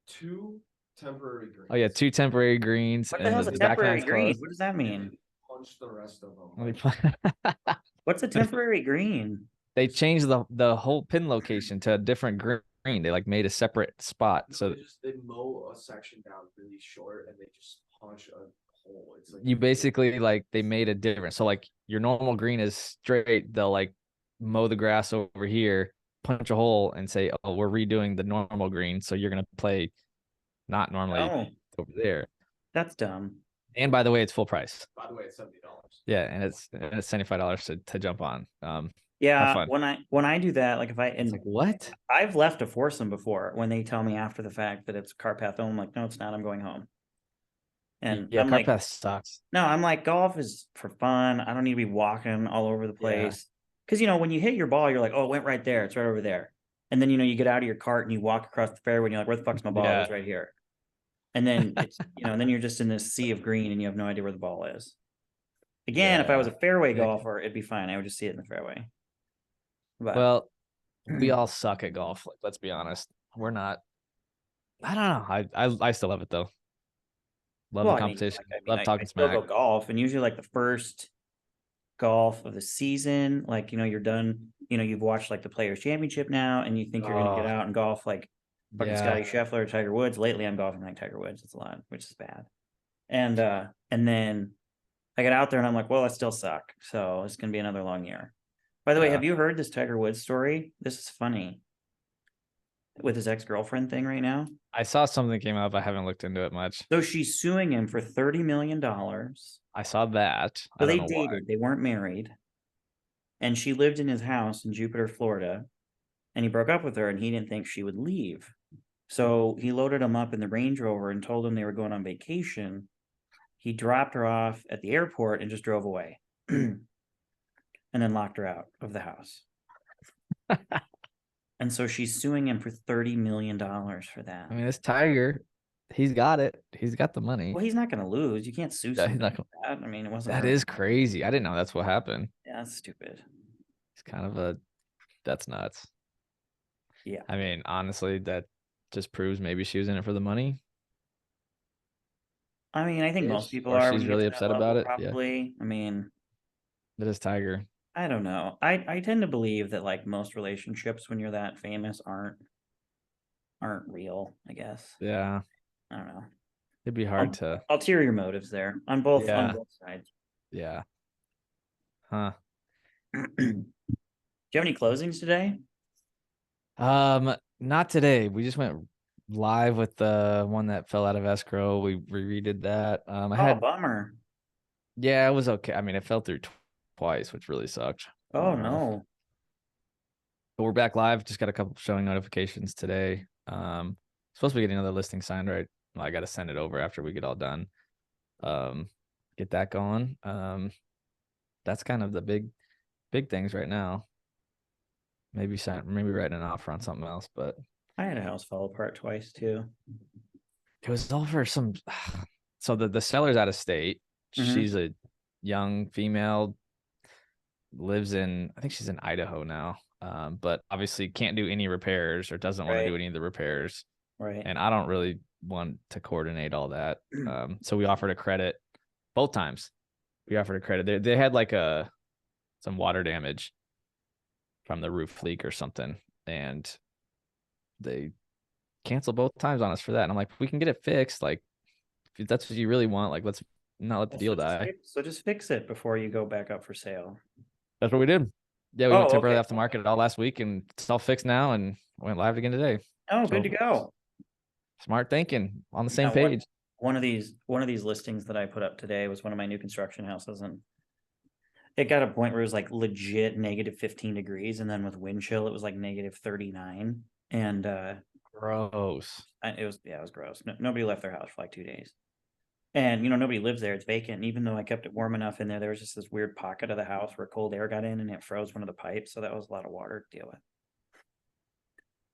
2 temporary greens. oh yeah, 2 temporary greens. What the and hell's a the back temporary nine's green? closed. What does that mean? Punch the rest of them. Let me play- What's a temporary green? They changed the whole pin location to a different green. They like made a separate spot. No, So they mow a section down really short and they just punch a hole. It's like you basically like they made a difference. So like your normal green is straight. They'll like mow the grass over here, punch a hole, and say, "Oh, we're redoing the normal green, so you're gonna play not normally Oh, over there." that's dumb. And by the way, it's full price. By the way, it's $70. Yeah, and it's $75 to jump on. Yeah, fun. when I do that, like if I It's and like what? I've left a foursome before when they tell me after the fact that it's car path home, I'm like, no, it's not. I'm going home. And Yeah, I'm like, Carpath sucks. no, I'm like, golf is for fun. I don't need to be walking all over the place. Because when you hit your ball, you're like, oh, it went right there. It's right over there. And then you get out of your cart and you walk across the fairway and you're like, where the fuck's my ball? Yeah. It's right here. And then it's and then you're just in this sea of green and you have no idea where the ball is. Again, if I was a fairway Yeah. golfer, it'd be fine. I would just see it in the fairway. But Well, we all suck at golf. Like, let's be honest. We're not. I don't know. I still love it though. Love well, the I mean, competition. like, Love I talking still smack. go golf, and usually like the first golf of the season, like you're done. You've watched like the Players Championship now, and you think you're gonna get Oh. out and golf like fucking Yeah. Scotty Scheffler or Tiger Woods. Lately, I'm golfing like Tiger Woods. It's a lot, which is bad. And then I got out there and I'm like, well, I still suck. So it's gonna be another long year. By the way, Yeah. have you heard this Tiger Woods story? This is funny. With his ex-girlfriend thing right now. I saw something came up. I haven't looked into it much. So she's suing him for $30 million. I saw that. So I they don't know why. dated, they weren't married. And she lived in his house in Jupiter, Florida. And he broke up with her and he didn't think she would leave. So he loaded him up in the Range Rover and told him they were going on vacation. He dropped her off at the airport and just drove away. And then locked her out of the house. And so she's suing him for $30 million for that. I mean, this Tiger, he's got it. He's got the money. Well, he's not going to lose. You can't sue Yeah, he's somebody not like that. I mean, it wasn't That her. is crazy. I didn't know that's what happened. Yeah, that's stupid. It's kind of that's nuts. Yeah. I mean, honestly, that just proves maybe she was in it for the money. I mean, I think most Ish, people or are. she's when you get really to that upset about level, it, yeah. Probably. I mean, That is Tiger. I don't know. I tend to believe that like most relationships when you're that famous aren't real, I guess. Yeah, I don't know. it'd be hard to. Ulterior motives there on both Yeah. sides. Yeah. Huh. Do you have any closings today? Not today. We just went live with the one that fell out of escrow. We redid that. I had Bummer. Yeah, it was okay. I mean, it fell through twice, which really sucked. Oh no. But we're back live. Just got a couple showing notifications today. Supposed to be getting another listing signed, right? Well, I got to send it over after we get all done. Get that going. That's kind of the big things right now. Maybe writing an offer on something else, but I had a house fall apart twice too. it was all for some. So the seller's out of state. Mhm. She's a young female, lives in, I think she's in Idaho now. But obviously can't do any repairs or doesn't want to do Right. any of the repairs. Right. And I don't really want to coordinate all that. So we offered a credit both times. We offered a credit. They had like some water damage from the roof leak or something, and they canceled both times on us for that. And I'm like, we can get it fixed. Like, if that's what you really want, like, let's not let the deal die. So just fix it before you go back up for sale. That's what we did. Yeah, we Oh, went temporarily okay. off the market all last week, and it's all fixed now, and went live again today. Oh, good to So, go. Smart thinking, on the same Yeah, page. One of these listings that I put up today was one of my new construction houses, and it got a point where it was like legit negative 15 degrees, and then with wind chill it was like negative 39, and Gross. it was gross. Nobody left their house for like 2 days, and nobody lives there. It's vacant. And even though I kept it warm enough in there, there was just this weird pocket of the house where cold air got in and it froze one of the pipes, so that was a lot of water to deal with.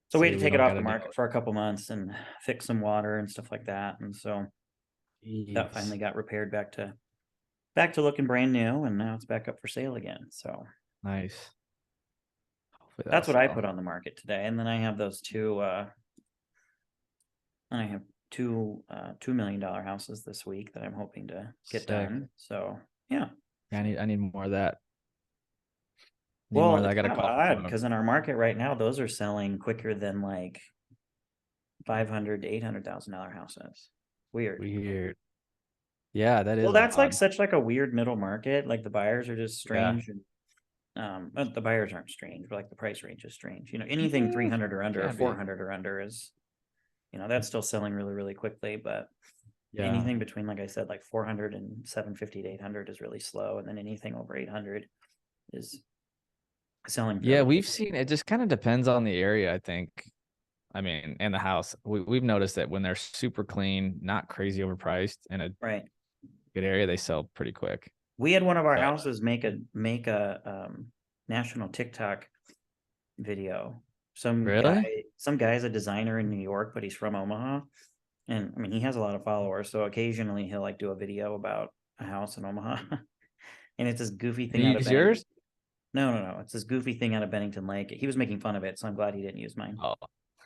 So we had to take it off the market for a couple months and fix some water and stuff like that. And so that finally got repaired back to looking brand new, and now it's back up for sale again. So Nice. Hopefully that's what that'll I sell. put on the market today. And then I have those two $2 million houses this week that I'm hoping to get Sick. done. So yeah. I need more of that. Well, I got a call because in our market right now, those are selling quicker than like $500,000 to $800,000 houses. Weird. Yeah, that is. Well, that's like odd. such like a weird middle market. Like the buyers are just strange, and but the buyers aren't strange, but like the price range is strange. Anything 300 or under, or Can be. 400 or under is, that's still selling really, really quickly. But Yeah. anything between, like I said, like 400 and 750 to 800 is really slow, and then anything over 800 is selling. Yeah, fairly we've quickly. seen it. Just kind of depends on the area, I think. I mean, and the house. We've noticed that when they're super clean, not crazy overpriced, in a Right. good area, they sell pretty quick. We had one of our But- houses make a national TikTok video. Some guy's a designer in New York, but he's from Omaha. And I mean, he has a lot of followers, so occasionally he'll like do a video about a house in Omaha. And it's this goofy thing out of yours? No. It's this goofy thing out of Bennington Lake. He was making fun of it, so I'm glad he didn't use mine. Oh.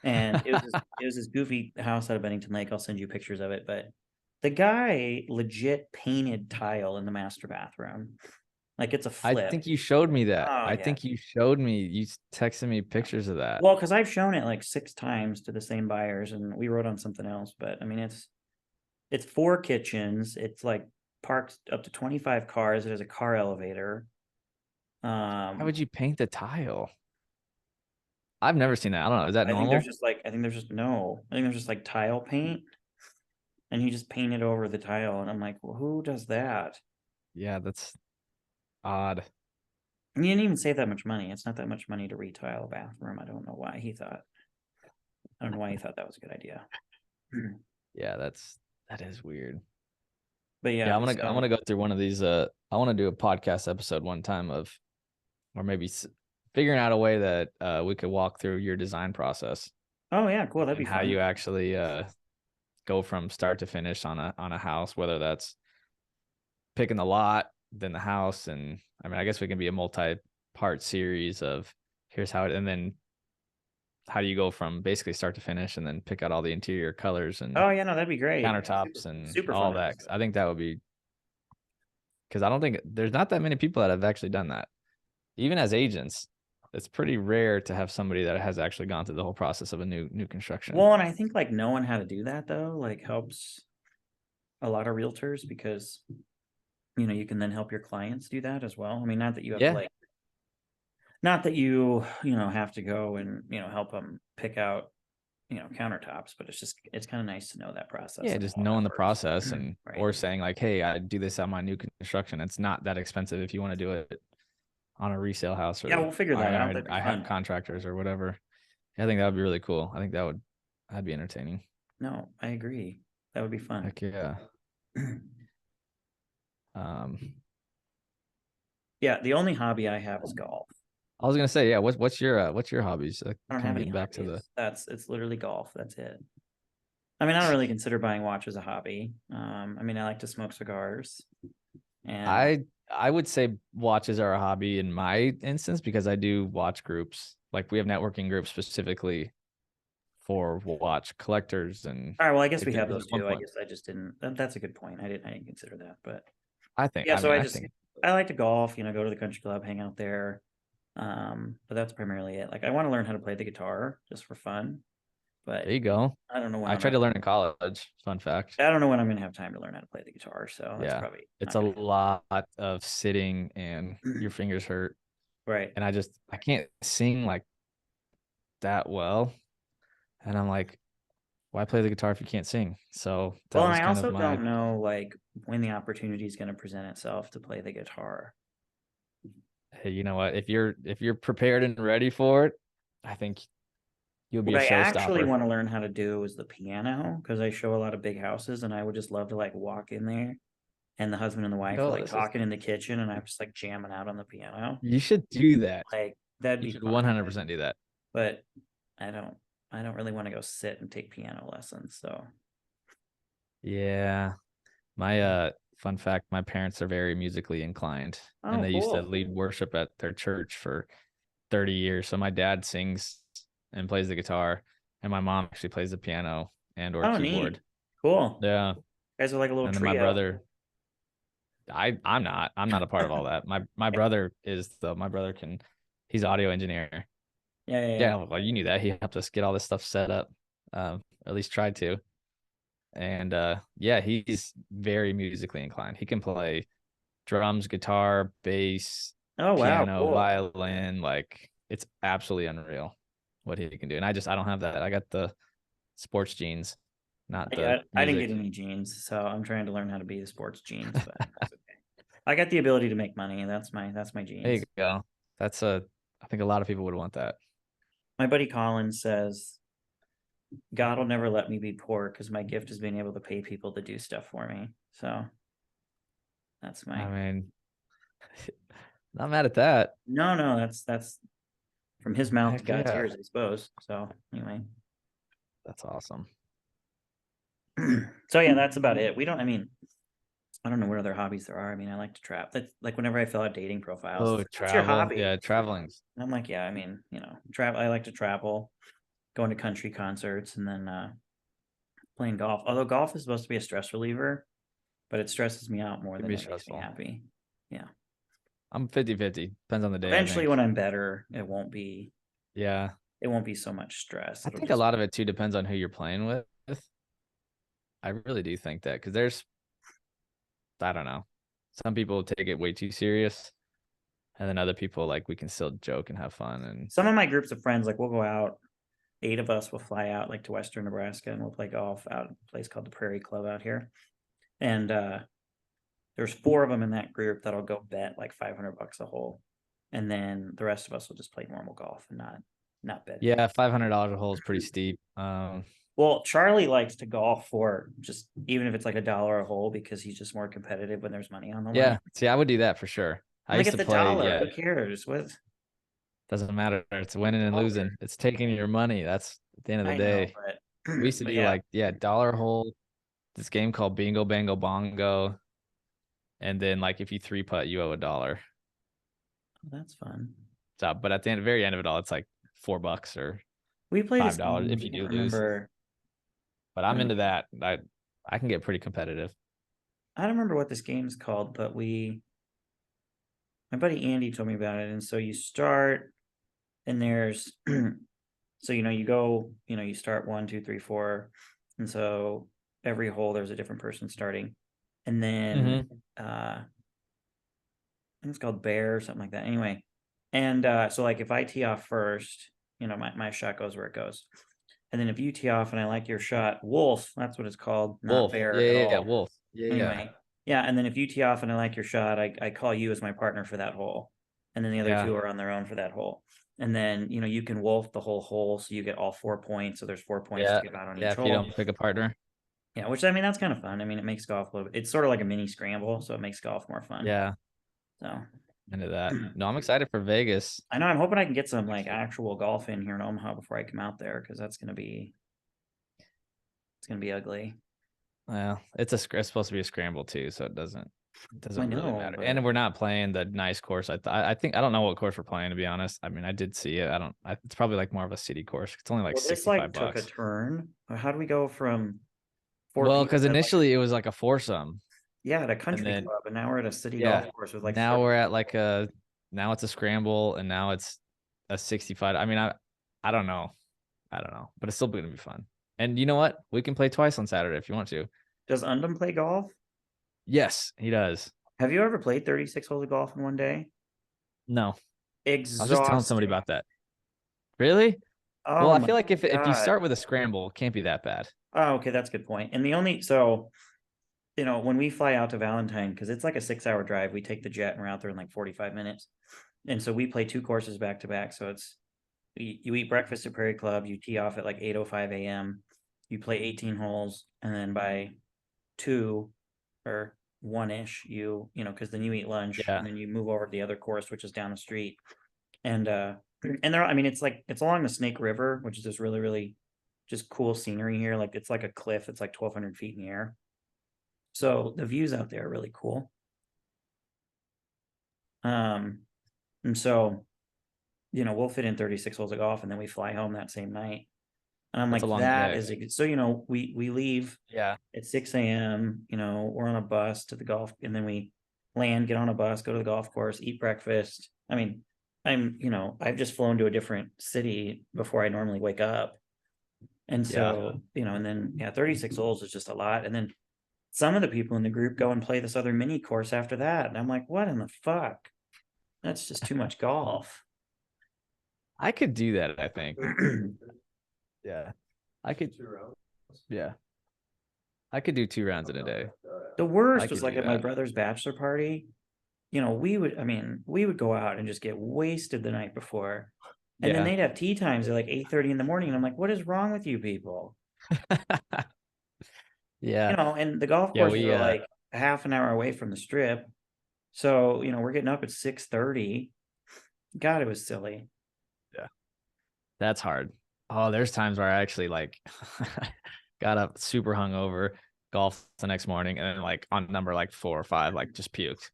And it was this goofy house out of Bennington Lake. I'll send you pictures of it, but the guy legit painted tile in the master bathroom. Like it's a flip. I think you showed me that. Oh, I yeah. think you showed me. You texted me pictures of that. Well, because I've shown it like 6 times to the same buyers, and we wrote on something else. But I mean, it's 4 kitchens. It's like park up to 25 cars. It has a car elevator. How would you paint the tile? I've never seen that. I don't know. Is that I think normal? there's just like I think there's just like tile paint, and you just paint it over the tile. And I'm like, well, who does that? Yeah, that's odd. And you didn't even save that much money. It's not that much money to retile a bathroom. I don't know why he thought. I don't know why he thought that was a good idea. Yeah, that is weird. But Yeah, yeah, I'm gonna go through one of these. I want to do a podcast episode one time of, or maybe figuring out a way that we could walk through your design process Oh yeah, cool. That'd be and how fun. you actually go from start to finish on a house, whether that's picking the lot, then the house, and I mean, I guess we can be a multi-part series of here's how it, and then how do you go from basically start to finish, and then pick out all the interior colors and Oh yeah, no, that'd be great. countertops and Super all fun that. episode. I think that would be, because I don't think there's not that many people that have actually done that. Even as agents, it's pretty rare to have somebody that has actually gone through the whole process of a new construction. Well, and I think like knowing how to do that though, like helps a lot of realtors because you can then help your clients do that as well. I mean, not that you have Yeah. to like not that you have to go and help them pick out countertops, but it's kind of nice to know that process. Yeah, and just how that knowing the works. process and Right. or saying like, hey, I do this on my new construction. It's not that expensive if you want to do it on a resale house. Or Yeah, we'll figure that out. That'd be I fun. have contractors or whatever. I think that would be really cool. I think that'd be entertaining. No, I agree. That would be fun. Heck yeah. Yeah, the only hobby I have is golf. I was gonna say, yeah. What's your hobbies? I don't have any back to the. hobbies. It's literally golf. That's it. I mean, I don't really consider buying watches a hobby. I mean, I like to smoke cigars, and I would say watches are a hobby in my instance because I do watch groups. Like we have networking groups specifically for watch collectors and. all right. Well, I guess like, we have there those was one too. I point- guess I just didn't. That's a good point. I didn't consider that, but I think. yeah. I So mean, I I just think I like to golf. Go to the country club, hang out there. But that's primarily it. Like I want to learn how to play the guitar just for fun, but there you go. I don't know when I tried to learn in college. Fun fact. I don't know when I'm gonna have time to learn how to play the guitar. So that's Yeah, probably it's not a gonna lot of sitting and your fingers hurt. right. And I can't sing like that well. And I'm like, why play the guitar if you can't sing? So that Well, and was I kind also of my. don't know like when the opportunity is going to present itself to play the guitar. Hey, you know what? If you're prepared and ready for it, I think you'll be What a I actually showstopper. want to learn how to do is the piano because I show a lot of big houses and I would just love to like walk in there and the husband and the wife are like talking in the kitchen and I'm just like jamming out on the piano. You should do that. Like that'd You be should fun. 100% do that. But I don't really want to go sit and take piano lessons. So Yeah. My fun fact, my parents are very musically inclined and Oh, they used to cool. lead worship at their church for 30 years. So my dad sings and plays the guitar and my mom actually plays the piano and or Oh, keyboard. neat. Cool. Yeah. You guys are like a little And then trio. my brother, I'm not a part of all that. My brother is though. My brother he's audio engineer. Yeah. Well, you knew that. He helped us get all this stuff set up. At least tried to. And yeah, he's very musically inclined. He can play drums, guitar, bass, Oh wow, piano, cool. violin. Like it's absolutely unreal what he can do. And I don't have that. I got the sports genes, not the I didn't music. get any genes, so I'm trying to learn how to be the sports genes, but that's okay. I got the ability to make money. That's my genes. There you go. I think a lot of people would want that. My buddy Colin says, God will never let me be poor because my gift is being able to pay people to do stuff for me. So that's my I mean, not mad at that. no, that's from his mouth to Heck God's yeah. ears, I suppose. So anyway. That's awesome. So yeah, that's about it. I don't know what other hobbies there are. I mean, I like to travel. That's like whenever I fill out dating profiles, Oh, it's like, what's your travel. hobby? Yeah, traveling's. And I'm like, yeah, I mean, travel. I like to travel, going to country concerts, and then playing golf. Although golf is supposed to be a stress reliever, but it stresses me out more Can than be it makes me stressful. happy. Yeah. I'm 50-50. Depends on the day. I Eventually, think. when I'm better, it won't be Yeah. so much stress. I think a lot of it too depends on who you're playing with. I really do think that because I don't know. Some people take it way too serious, and then other people like we can still joke and have fun. And Some of my groups of friends, like we'll go out, 8 of us will fly out like to Western Nebraska and we'll play golf out at a place called the Prairie Club out here. And there's 4 of them in that group that'll go bet like $500 a hole. And then the rest of us will just play normal golf and not bet. yeah, $500 a hole is pretty steep. Well, Charlie likes to golf for just even if it's like $1 a hole because he's just more competitive when there's money on the line. Yeah, see, I would do that for sure. I Like used it's to play. $1. Yeah, Who cares? What? doesn't matter. It's winning and Dollar. losing. It's taking your money. That's at the end of the I day. know, but We used to but do yeah. like dollar hole. This game called Bingo Bango Bongo, and then like if you 3-putt, you owe $1. That's fun. So, but at the end, very end of it all, it's like $4 or We played this $5 game, if you I do can't lose. remember. But I'm into that. I can get pretty competitive. I don't remember what this game's called, but my buddy Andy told me about it. And so you start, and there's, so you go, you start 1, 2, 3, 4, and so every hole there's a different person starting, and then I think it's called Bear or something like that. Anyway, and so like if I tee off first, my shot goes where it goes. And then if you tee off and I like your shot, Wolf, that's what it's called, not Wolf. Bear Yeah, at yeah, all. Wolf. Yeah, Anyway, yeah, and then if you tee off and I like your shot, I call you as my partner for that hole. And then the other Yeah. 2 are on their own for that hole. And then, you can wolf the whole hole, so you get all 4 points. So there's 4 points Yeah. to give out on Yeah, each if hole. you don't pick a partner. Yeah, which I mean that's kind of fun. I mean, it makes golf a little bit. It's sort of like a mini scramble, so it makes golf more fun. Yeah, So into that. No, I'm excited for Vegas. I know I'm hoping I can get some like actual golf in here in Omaha before I come out there because it's gonna be ugly. Well, it's supposed to be a scramble too, so it doesn't really matter. but- And we're not playing the nice course. I think I don't know what course we're playing, to be honest. I mean, I did see it. It's probably like more of a city course. It's only like Well, this $65. took a turn. How do we go from 4 Well, people because to, like, initially it was like a foursome. at a country then- club, and now we're at a city Yeah, golf course with like now 30 we're at like now it's a scramble, and now it's a 65. I mean, I don't know. But it's still gonna be fun. And you know what? We can play twice on Saturday if you want to. Does Undum play golf? Yes, he does. Have you ever played 36 holes of golf in one day? No, I Exhausting. was just telling somebody about that. Really? Oh Well, I my feel like if you God. start with a scramble, it can't be that bad. Oh, okay, that's a good point. And when we fly out to Valentine, because it's like a 6-hour drive, we take the jet and we're out there in like 45 minutes. And so we play 2 courses back to back. So you eat breakfast at Prairie Club, you tee off at like 8:05 a.m. You play 18 holes, and then by 2 or 1-ish, because then you eat lunch, Yeah. and then you move over to the other course, which is down the street. And there, I mean, it's along the Snake River, which is just really, really just cool scenery here. Like it's like a cliff, it's like 1,200 feet in the air. So the views out there are really cool. And so, we'll fit in 36 holes of golf, and then we fly home that same night. And I'm That's like, a long that day. is so, we leave Yeah. at 6 a.m. We're on a bus to the golf, and then we land, get on a bus, go to the golf course, eat breakfast. I mean, I've just flown to a different city before I normally wake up. And so, and then 36 holes is just a lot. And then some of the people in the group go and play this other mini course after that. And I'm like, what in the fuck? That's just too much golf. I could do that, I think. Yeah. I could. 2 rounds. Yeah. I could do 2 rounds in a day. The worst I was could like do at my that. brother's bachelor party. We would go out and just get wasted the night before. And then Yeah. they'd have tea times at like 8:30 in the morning. And I'm like, what is wrong with you people? Yeah. And the golf Yeah, courses we, are like a half an hour away from the strip. So, we're getting up at 6:30. God, it was silly. That's hard. Oh, there's times where I actually like got up super hungover, golfed the next morning, and then like on number like 4 or 5, like just puked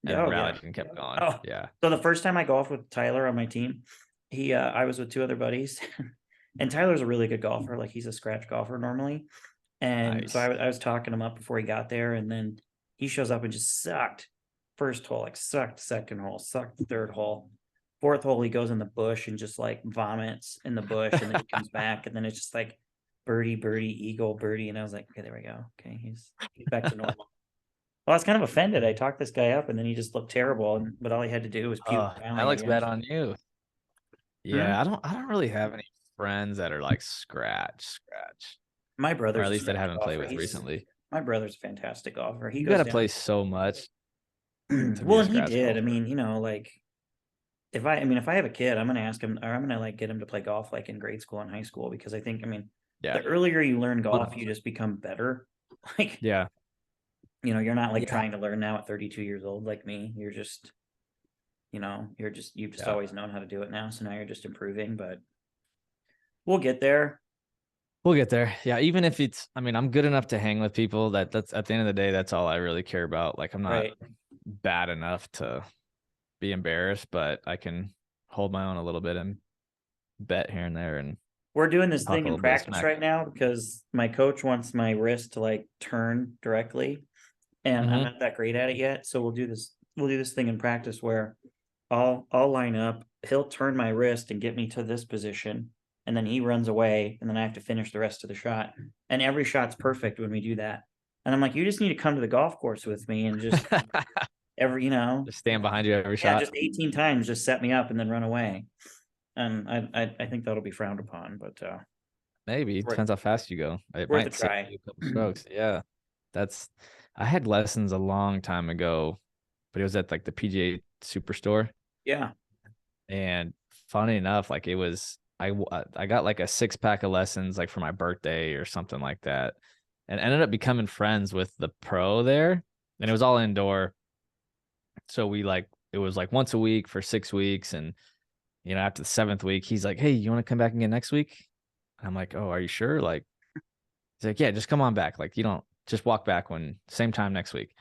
and Oh, rallied yeah. and kept going. Oh. Yeah. So the first time I golfed with Tyler on my team, I was with 2 other buddies, and Tyler's a really good golfer. Like he's a scratch golfer normally. And so Nice. I was talking him up before he got there, and then he shows up and just sucked. First hole, like sucked second hole, sucked third hole. Fourth hole, he goes in the bush and just like vomits in the bush, and then he comes back, and then it's just like birdie, birdie, eagle, birdie. And I was like, okay, there we go. Okay, he's back to normal. Well, I was kind of offended. I talked this guy up, and then he just looked terrible. But all he had to do was puke. Alex bet on you. Yeah, Hmm? I don't really have any friends that are like scratch, My or brother's at a least that I scratch haven't played golfer. with recently. My brother's a fantastic golfer. He You goes got to down. play so much to be Well, a and he scratch did. I golfer. mean, like if I have a kid, I'm gonna ask him, or I'm gonna like get him to play golf like in grade school and high school, because I think, Yeah, the earlier you learn golf, you 100%. just become better. Like, Yeah, you're not like yeah, trying to learn now at 32 years old like me. You're just, you've just yeah. always known how to do it now. So now you're just improving, but we'll get there. We'll get there. Yeah, even if it's, I mean, I'm good enough to hang with people. That's at the end of the day, that's all I really care about. Like, I'm not Right. bad enough to be embarrassed, but I can hold my own a little bit and bet here and there and We're doing this talk thing a in little bit of practice smack. right now because my coach wants my wrist to like turn directly, and I'm Hmm. not that great at it yet. So we'll do this thing in practice where I'll line up, he'll turn my wrist and get me to this position, and then he runs away, and then I have to finish the rest of the shot. And every shot's perfect when we do that. And I'm like, you just need to come to the golf course with me and just every, Just stand behind you every yeah, shot. just 18 times, just set me up and then run away. And I think that'll be frowned upon, but Maybe it worth depends how fast you go. It worth a might save try. you a couple strokes. Yeah. That's I had lessons a long time ago, but it was at like the PGA Superstore. Yeah. And funny enough, like it was I got like a 6 pack of lessons like for my birthday or something like that. And ended up becoming friends with the pro there. And it was all indoor. So it was like once a week for 6 weeks. And after the 7th week, he's like, "Hey, you want to come back again next week?" And I'm like, "Oh, are you sure?" Like he's like, "Yeah, just come on back. Like you don't just walk back when same time next week."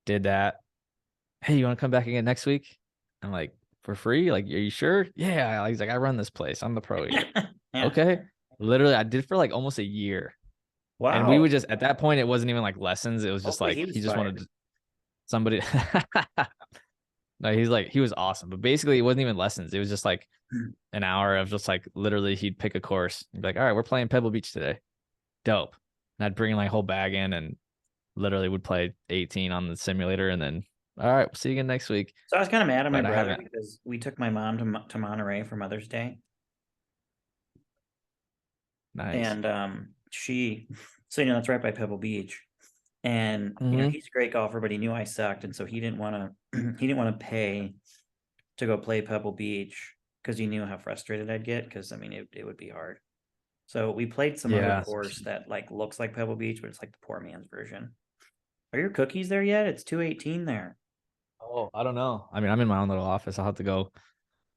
Did that. "Hey, you want to come back again next week?" I'm like, "For free? Like, are you sure?" "Yeah." He's like, "I run this place. I'm the pro here." Yeah. Okay. Literally, I did for like almost a year. And we Wow. would just at that point, it wasn't even like lessons. It was just Hopefully like he he was just fired. wanted somebody. No, he was awesome. But basically, it wasn't even lessons. It was just like an hour of just like literally he'd pick a course. He'd be like, "All right, we're playing Pebble Beach today." Dope. And I'd bring my whole bag in and literally would play 18 on the simulator and then, all right, we'll see you again next week. So I was kind of mad at my But I brother haven't. because we took my mom to Monterey for Mother's Day, Nice. and she, so that's right by Pebble Beach, and Hmm. he's a great golfer, but he knew I sucked, and so he didn't want to he didn't want to pay to go play Pebble Beach because he knew how frustrated I'd get, because it would be hard. So we played some other Yeah. course that like looks like Pebble Beach, but it's like the poor man's version. Are your cookies there yet? It's 2:18 there. Oh, I don't know. I mean, I'm in my own little office. I'll have to go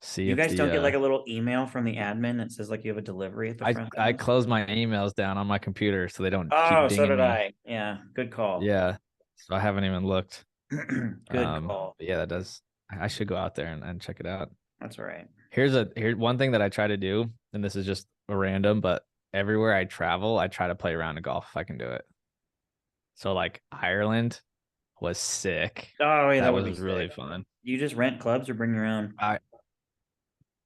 see You if guys the don't get like a little email from the admin that says like you have a delivery at the front I desk? close my emails down on my computer so they don't keep Oh, so dinging did me. I. Yeah, good call. Yeah. So I haven't even looked. Good call. But yeah, that does. I should go out there and check it out. That's all right. Here's one thing that I try to do, and this is just a random, but everywhere I travel, I try to play around a golf if I can do it. So like Ireland was sick. Oh, yeah, that That would was be really sick. fun. You just rent clubs or bring your own? I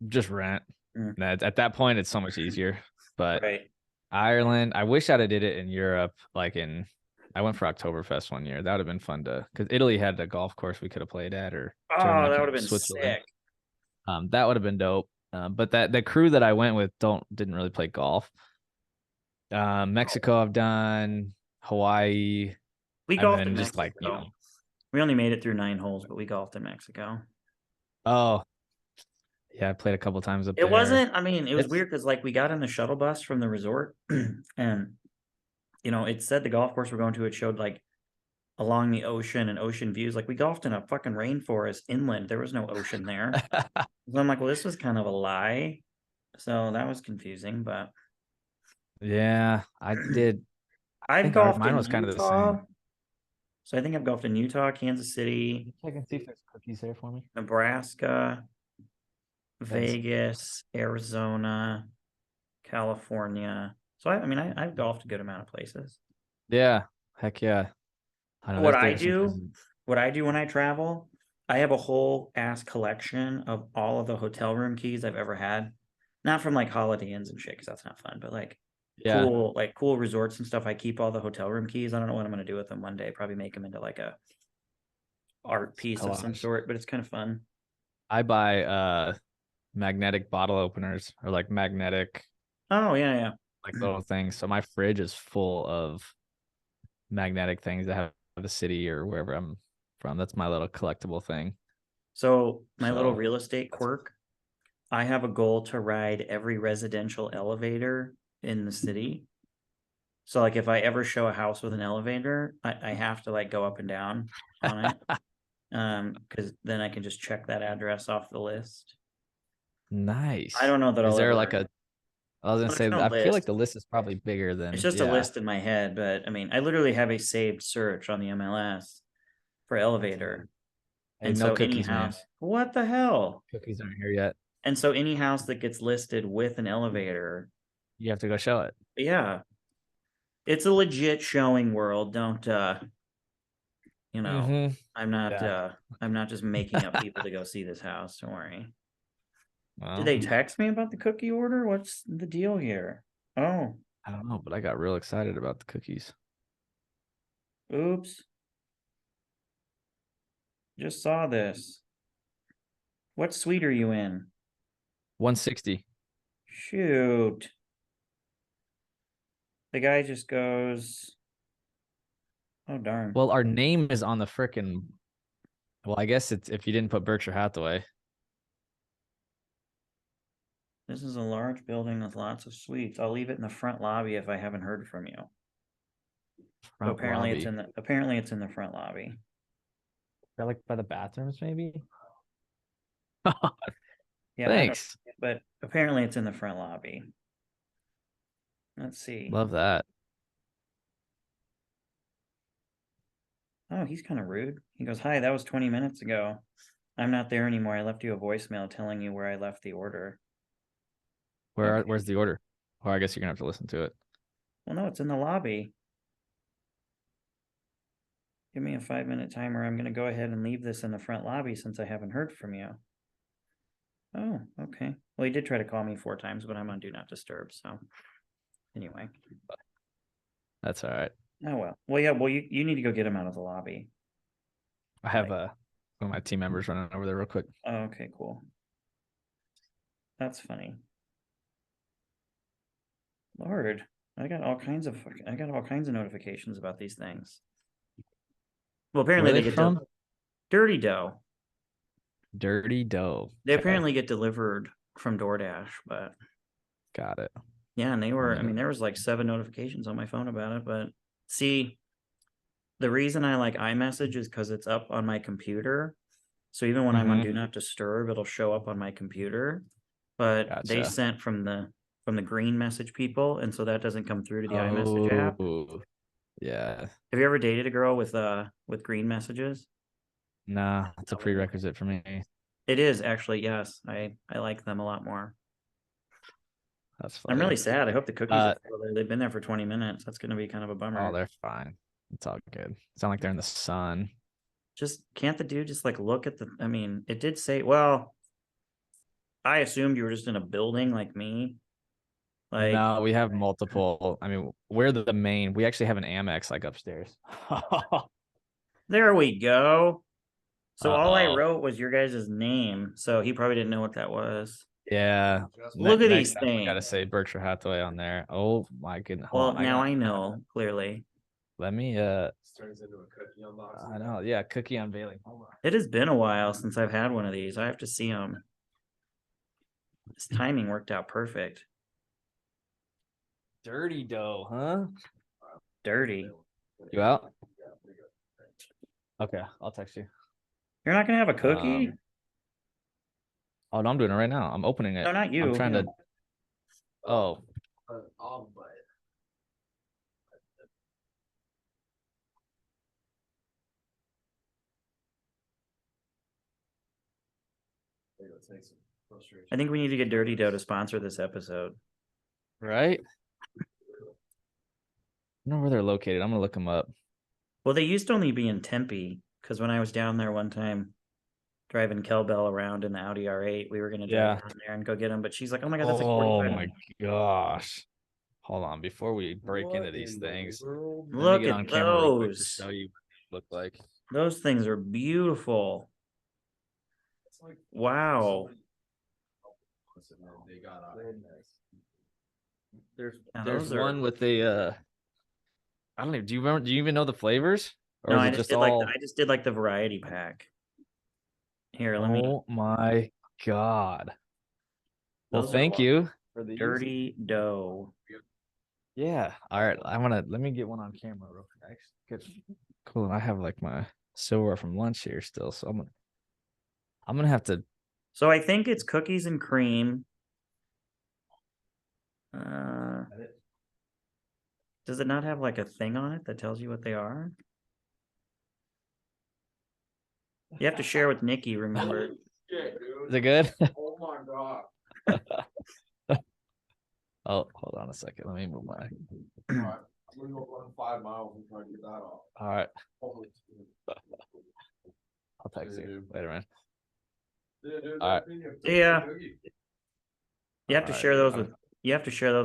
just rent. Mm, And at that point, it's so much easier. But right. Ireland, I wish I'd have did it in Europe. I went for Oktoberfest one year. That would have been fun because Italy had a golf course we could have played at, or Oh, Germany, that would have been Switzerland. sick. That would have been dope. But that the crew that I went with didn't really play golf. Mexico, I've done Hawaii, We and golfed in then just like Mexico. We only made it through 9 holes, but we golfed in Mexico. oh yeah, I played a couple times up It there. wasn't, it was It's weird because like we got in the shuttle bus from the resort and it said the golf course we're going to, it showed like along the ocean and ocean views. Like we golfed in a fucking rainforest inland. There was no ocean there. So I'm like, well, this was kind of a lie. So that was confusing, but yeah, I did. I I've think golfed mine in was kind of the same. Utah. So I think I've golfed in Utah, Kansas City, Check and see if there's cookies there for me. Nebraska, Thanks. Vegas, Arizona, California. So I've golfed a good amount of places. Yeah, heck yeah. I know What I there's some do, places. what I do when I travel, I have a whole ass collection of all of the hotel room keys I've ever had. Not from like Holiday Inns and shit, because that's not fun, but like Yeah. cool resorts and stuff. I keep all the hotel room keys. I don't know what I'm gonna do with them one day. Probably make them into like a art piece of some Collage. sort, but it's kind of fun. I buy magnetic bottle openers or like magnetic Oh yeah. like little things. So my fridge is full of magnetic things that have the city or wherever I'm from. That's my little collectible thing. So my little So, real estate quirk, I have a goal to ride every residential elevator in the city. So like if I ever show a house with an elevator, I have to like go up and down on it. Because then I can just check that address off the list. Nice. I don't know that Is I'll there ever. like a I was gonna There's say no I feel like list. the list is probably bigger It's than just a yeah. list in my head, but I mean, I literally have a saved search on the MLS for elevator. Hey, And no so any cookies, man. house, what the hell? Cookies aren't here yet. And so any house that gets listed with an elevator, You have to go show it. yeah, it's a legit showing world. Don't you know, Mm-hmm. I'm not Yeah. I'm not just making up people to go see this house. Don't worry. Well, Did they text me about the cookie order? What's the deal here? Oh, I don't know, but I got real excited about the cookies. oops. Just saw this. What suite are you in? 160. Shoot. The guy just goes, oh darn. Well, our name is on the frickin' well, I guess it's if you didn't put Berkshire Hathaway. This is a large building with lots of suites. I'll leave it in the front lobby if I haven't heard from you. So Front apparently lobby. it's in the front lobby. They're like by the bathrooms, maybe. Yeah, Thanks. but apparently it's in the front lobby. Let's see. Love that. Oh, he's kind of rude. He goes, "Hi, that was 20 minutes ago. I'm not there anymore. I left you a voicemail telling you where I left the order." Okay. Where's the order? Or I guess you're gonna have to listen to it. Well, no, it's in the lobby. Give me a 5-minute timer. I'm going to go ahead and leave this in the front lobby since I haven't heard from you. Oh, okay. Well, he did try to call me 4 times, but I'm on Do Not Disturb. So anyway. That's all right. Oh, well. Well, yeah. Well, you need to go get him out of the lobby. I have one of my team members running over there real quick. Oh, okay, cool. That's funny. Lord, I got all kinds of notifications about these things. Well, apparently Where they are get from? Dirty Dough. Dirty Dough. They Okay, apparently get delivered from DoorDash, but got it. yeah, and they were, I mean- mean, there was like 7 notifications on my phone about it, but see, the reason I like iMessage is because it's up on my computer. So even when I'm on Mhm. Do Not Disturb, it'll show up on my computer. But they Gotcha. sent from the green message people, and so that doesn't come through to the iMessage app. Oh, yeah. Have you ever dated a girl with green messages? Nah, it's a prerequisite for me. It is actually, yes. I like them a lot more. That's I'm funny. really sad. I hope the cookies are still there. They've been there for 20 minutes. That's gonna be kind of a bummer. Oh, they're fine. It's all good. Sound like they're in the sun. Just can't the dude just like look at the, I mean, it did say, well, I assumed you were just in a building like me. Like, No, we have multiple. I mean, we're the main. We actually have an Amex like upstairs. there we go. So all I Uh-oh. wrote was your guys' name. So he probably didn't know what that was. Yeah. Look at Next these time we gotta things. say Berkshire Hathaway on there. Oh my goodness. Hold Well, on, now gotta- I know clearly. Let me This turns into a cookie unboxing. I know, yeah, cookie unveiling. Hold on. It has been a while since I've had one of these. I have to see them. This timing worked out perfect. Dirty Dough, huh? Dirty. You out? Okay, I'll text you. You're not gonna have a cookie? Oh no, I'm doing it right now. I'm opening it. No, not you. I'm trying yeah. to. Oh, I'll buy it. There you go, take some frustration. I think we need to get Dirty Dough to sponsor this episode. right. I don't know where they're located. I'm gonna look them up. Well, they used to only be in Tempe because when I was down there one time driving Kelbell around in the Audi R8, we were gonna drive Yeah. down there and go get them. But she's like, "Oh my god, that's like Oh 45 my minutes." gosh. Hold on, before we break What into these in the things, world? let me Look get at on camera real quick to those. show you what they look like. Those things are beautiful. It's like Wow. they got There's Yeah, there's those are- one with a I don't even, do you remember, do you even know the flavors? Or No, is I it just just did all I just did like the variety pack. Here, let me. Oh my god. Well, Those are thank what- you for these. Dirty dough. Yeah. All right. Let me get one on camera real quick. Good. Cool. I have like my silverware from lunch here still, so I'm gonna have to. So I think it's cookies and cream. Does it not have like a thing on it that tells you what they are? You have to share with Nikki, remember? Is it good? Oh my god. Oh, hold on a second. Let me move my. Alright, I'm gonna go run 5 miles and try to get that off. All right. Holy I'll text you Dude. later, man. Dude, All right. Yeah. You have to Alright, share those I'm-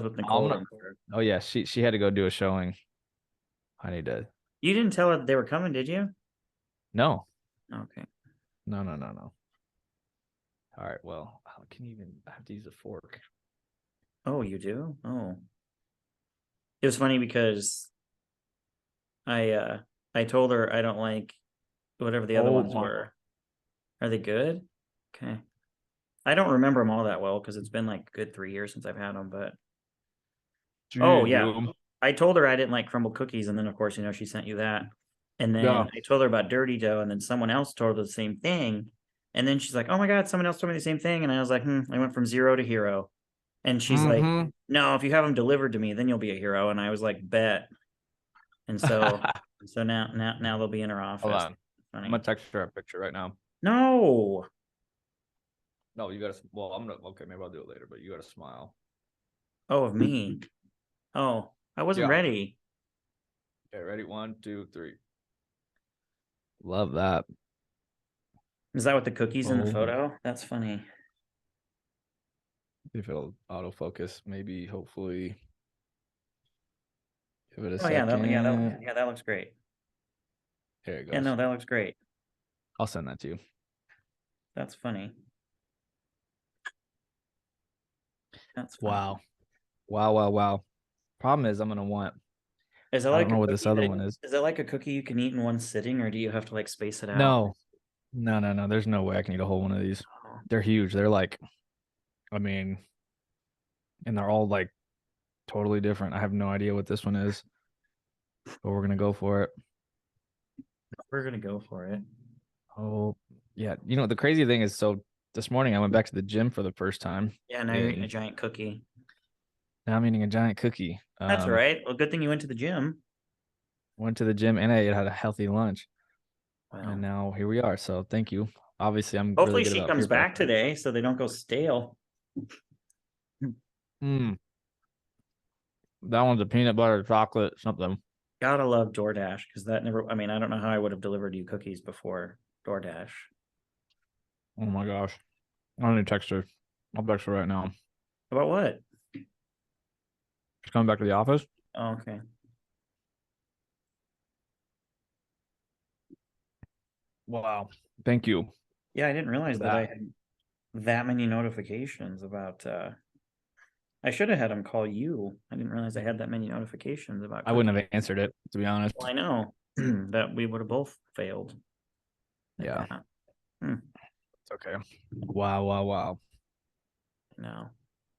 with Nicole. gonna- Oh yeah, she had to go do a showing. I need to. You didn't tell her that they were coming, did you? No, Okay. no. All right. Well, how can you even? I have to use a fork. Oh, you do? Oh. It was funny because I told her I don't like whatever the other Oh ones my- were. Are they good? Okay. I don't remember them all that well because it's been like a good 3 years since I've had them, but Oh, yeah. Dude. I told her I didn't like crumble cookies, and then of course, she sent you that. And then Yeah. I told her about dirty dough, and then someone else told her the same thing. And then she's like, "Oh my god, someone else told me the same thing." And I was like, I went from 0 to hero. And she's like, Mhm. "No, if you have them delivered to me, then you'll be a hero." And I was like, "Bet." And so now they'll be in her office. Hold on. Funny. I'm gonna text her a picture right now. No. No, you gotta. Well, I'm gonna. Okay, maybe I'll do it later. But you gotta smile. Oh, of me. Oh, I wasn't Yeah. ready. Okay, ready? 1, 2, 3. Love that. Is that with the cookies in the Oh. photo? That's funny. If it'll autofocus, maybe, hopefully. Give it a Oh yeah, second. that looks great. Here it goes. Yeah, no, that looks great. I'll send that to you. That's funny. That's funny. Wow. Problem is, I'm gonna want. Is it I like don't know a what this cookie other that- one is. Is it like a cookie you can eat in one sitting, or do you have to like space it out? No. There's no way I can eat a whole one of these. Oh, They're huge. They're like, I mean, and they're all like totally different. I have no idea what this one is, but we're gonna go for it. we're gonna go for it. Oh, yeah. You know, the crazy thing is, so this morning I went back to the gym for the first time. Yeah, now you're eating a And giant cookie. now I'm eating a giant cookie. That's all right. Well, good thing you went to the gym. Went to the gym and I had a healthy lunch. Wow. And now here we are. So thank you. Obviously, I'm Hopefully really good she about comes peer back pressure. today so they don't go stale. Mm. That one's a peanut butter chocolate something. Gotta love DoorDash because that never. I mean, I don't know how I would have delivered you cookies before DoorDash. Oh my gosh. I need to text her. I'll text her right now. About what? She's coming back to the office. Oh, okay. Wow. Thank you. Yeah, I didn't realize that I that. had that many notifications about. I should have had them call you. I didn't realize I had that many notifications about. I wouldn't cookies. have answered it, to be honest. Well, I know that we would have both failed. at Yeah. that. It's okay. Wow. No.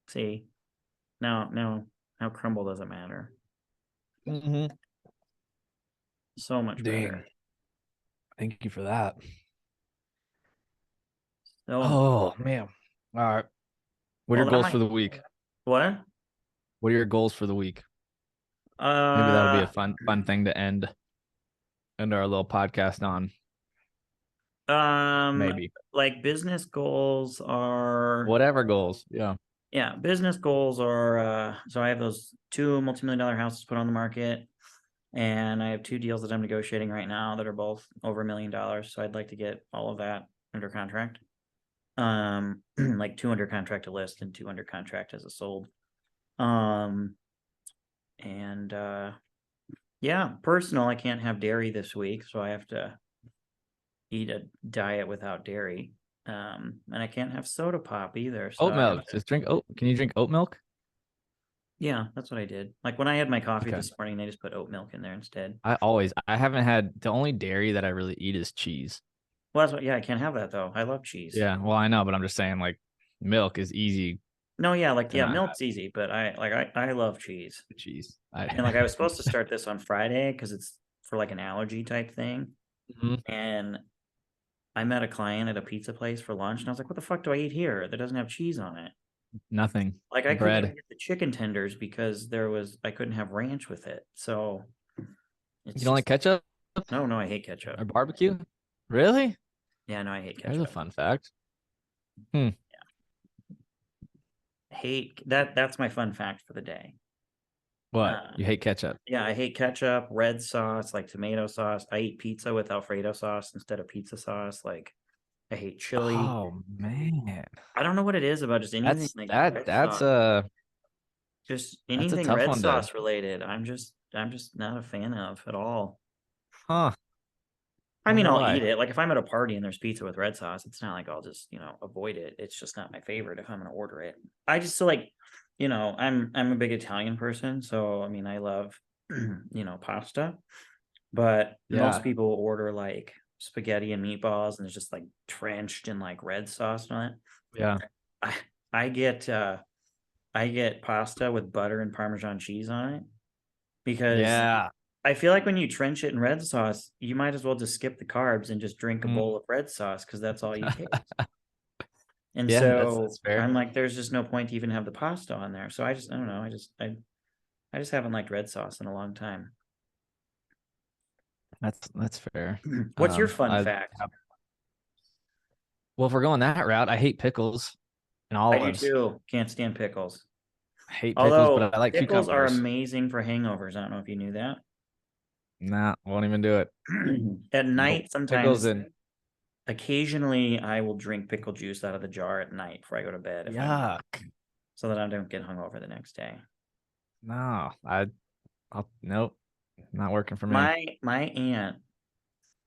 See, now crumble doesn't matter. Mm-hmm. So much Dang. better. Thank you for that. So, Oh man. All right. What are Well, your that goals might- for the week? what? What are your goals for the week? Maybe that'll be a fun thing to end our little podcast on. Maybe. Like business goals are Whatever goals. Yeah. Yeah, business goals are so I have those 2 multi-million-dollar houses put on the market, and I have 2 deals that I'm negotiating right now that are both over $1 million. So I'd like to get all of that under contract. Like 2 under contract to list and 2 under contract as a sold. And yeah, personal, I can't have dairy this week, so I have to eat a diet without dairy. And I can't have soda pop either. So Oat I have milk. to- Just drink oat. Can you drink oat milk? yeah, that's what I did. Like when I had my coffee Okay. this morning, they just put oat milk in there instead. I haven't had the only dairy that I really eat is cheese. Well, that's what, yeah, I can't have that though. I love cheese. Yeah, well, I know, but I'm just saying, like, milk is easy No, yeah, like to yeah, not milk's easy, but I love cheese. have cheese. And like I was supposed to start this on Friday because it's for like an allergy type thing. Mhm. And I met a client at a pizza place for lunch, and I was like, "What the fuck do I eat here that doesn't have cheese on it?" Nothing. Like I couldn't even Bread. get the chicken tenders because I couldn't have ranch with it. So it's You don't like just- ketchup no, I hate ketchup. or barbecue? Really? Yeah, no, I hate There's a ketchup. fun fact. Hate that. That's my fun fact for the day. What? You hate ketchup? Yeah, I hate ketchup, red sauce, like tomato sauce. I eat pizza with Alfredo sauce instead of pizza sauce. Like I hate chili. Oh man, I don't know what it is about just anything that's like that. red That's sauce. Just a anything tough red one to. sauce related. I'm just not a fan of at all. Huh? I mean, Wonder I'll why. eat it. Like if I'm at a party and there's pizza with red sauce, it's not like I'll just, avoid it. It's just not my favorite if I'm gonna order it. I just feel like, I'm a big Italian person, so I mean I love pasta, but Yeah. most people order like spaghetti and meatballs and it's just like drenched in like red sauce on it. Yeah. I get pasta with butter and Parmesan cheese on it because Yeah. I feel like when you trench it in red sauce, you might as well just skip the carbs and just drink a Mm. bowl of red sauce because that's all you taste. And Yeah, so that's fair. I'm like, there's just no point to even have the pasta on there. So I don't know. I just haven't liked red sauce in a long time. That's fair. What's your Um, fun I- fact? Well, if we're going that route, I hate pickles and I do olives. too. Can't stand pickles. I hate pickles, Although but I like pickles are cucumbers. amazing for hangovers. I don't know if you knew that. Nah, won't even do it. At night, Pickles sometimes, and occasionally, I will drink pickle juice out of the jar at night before I go to bed. yuck. So that I don't get hungover the next day. No, nope, not working for me. My aunt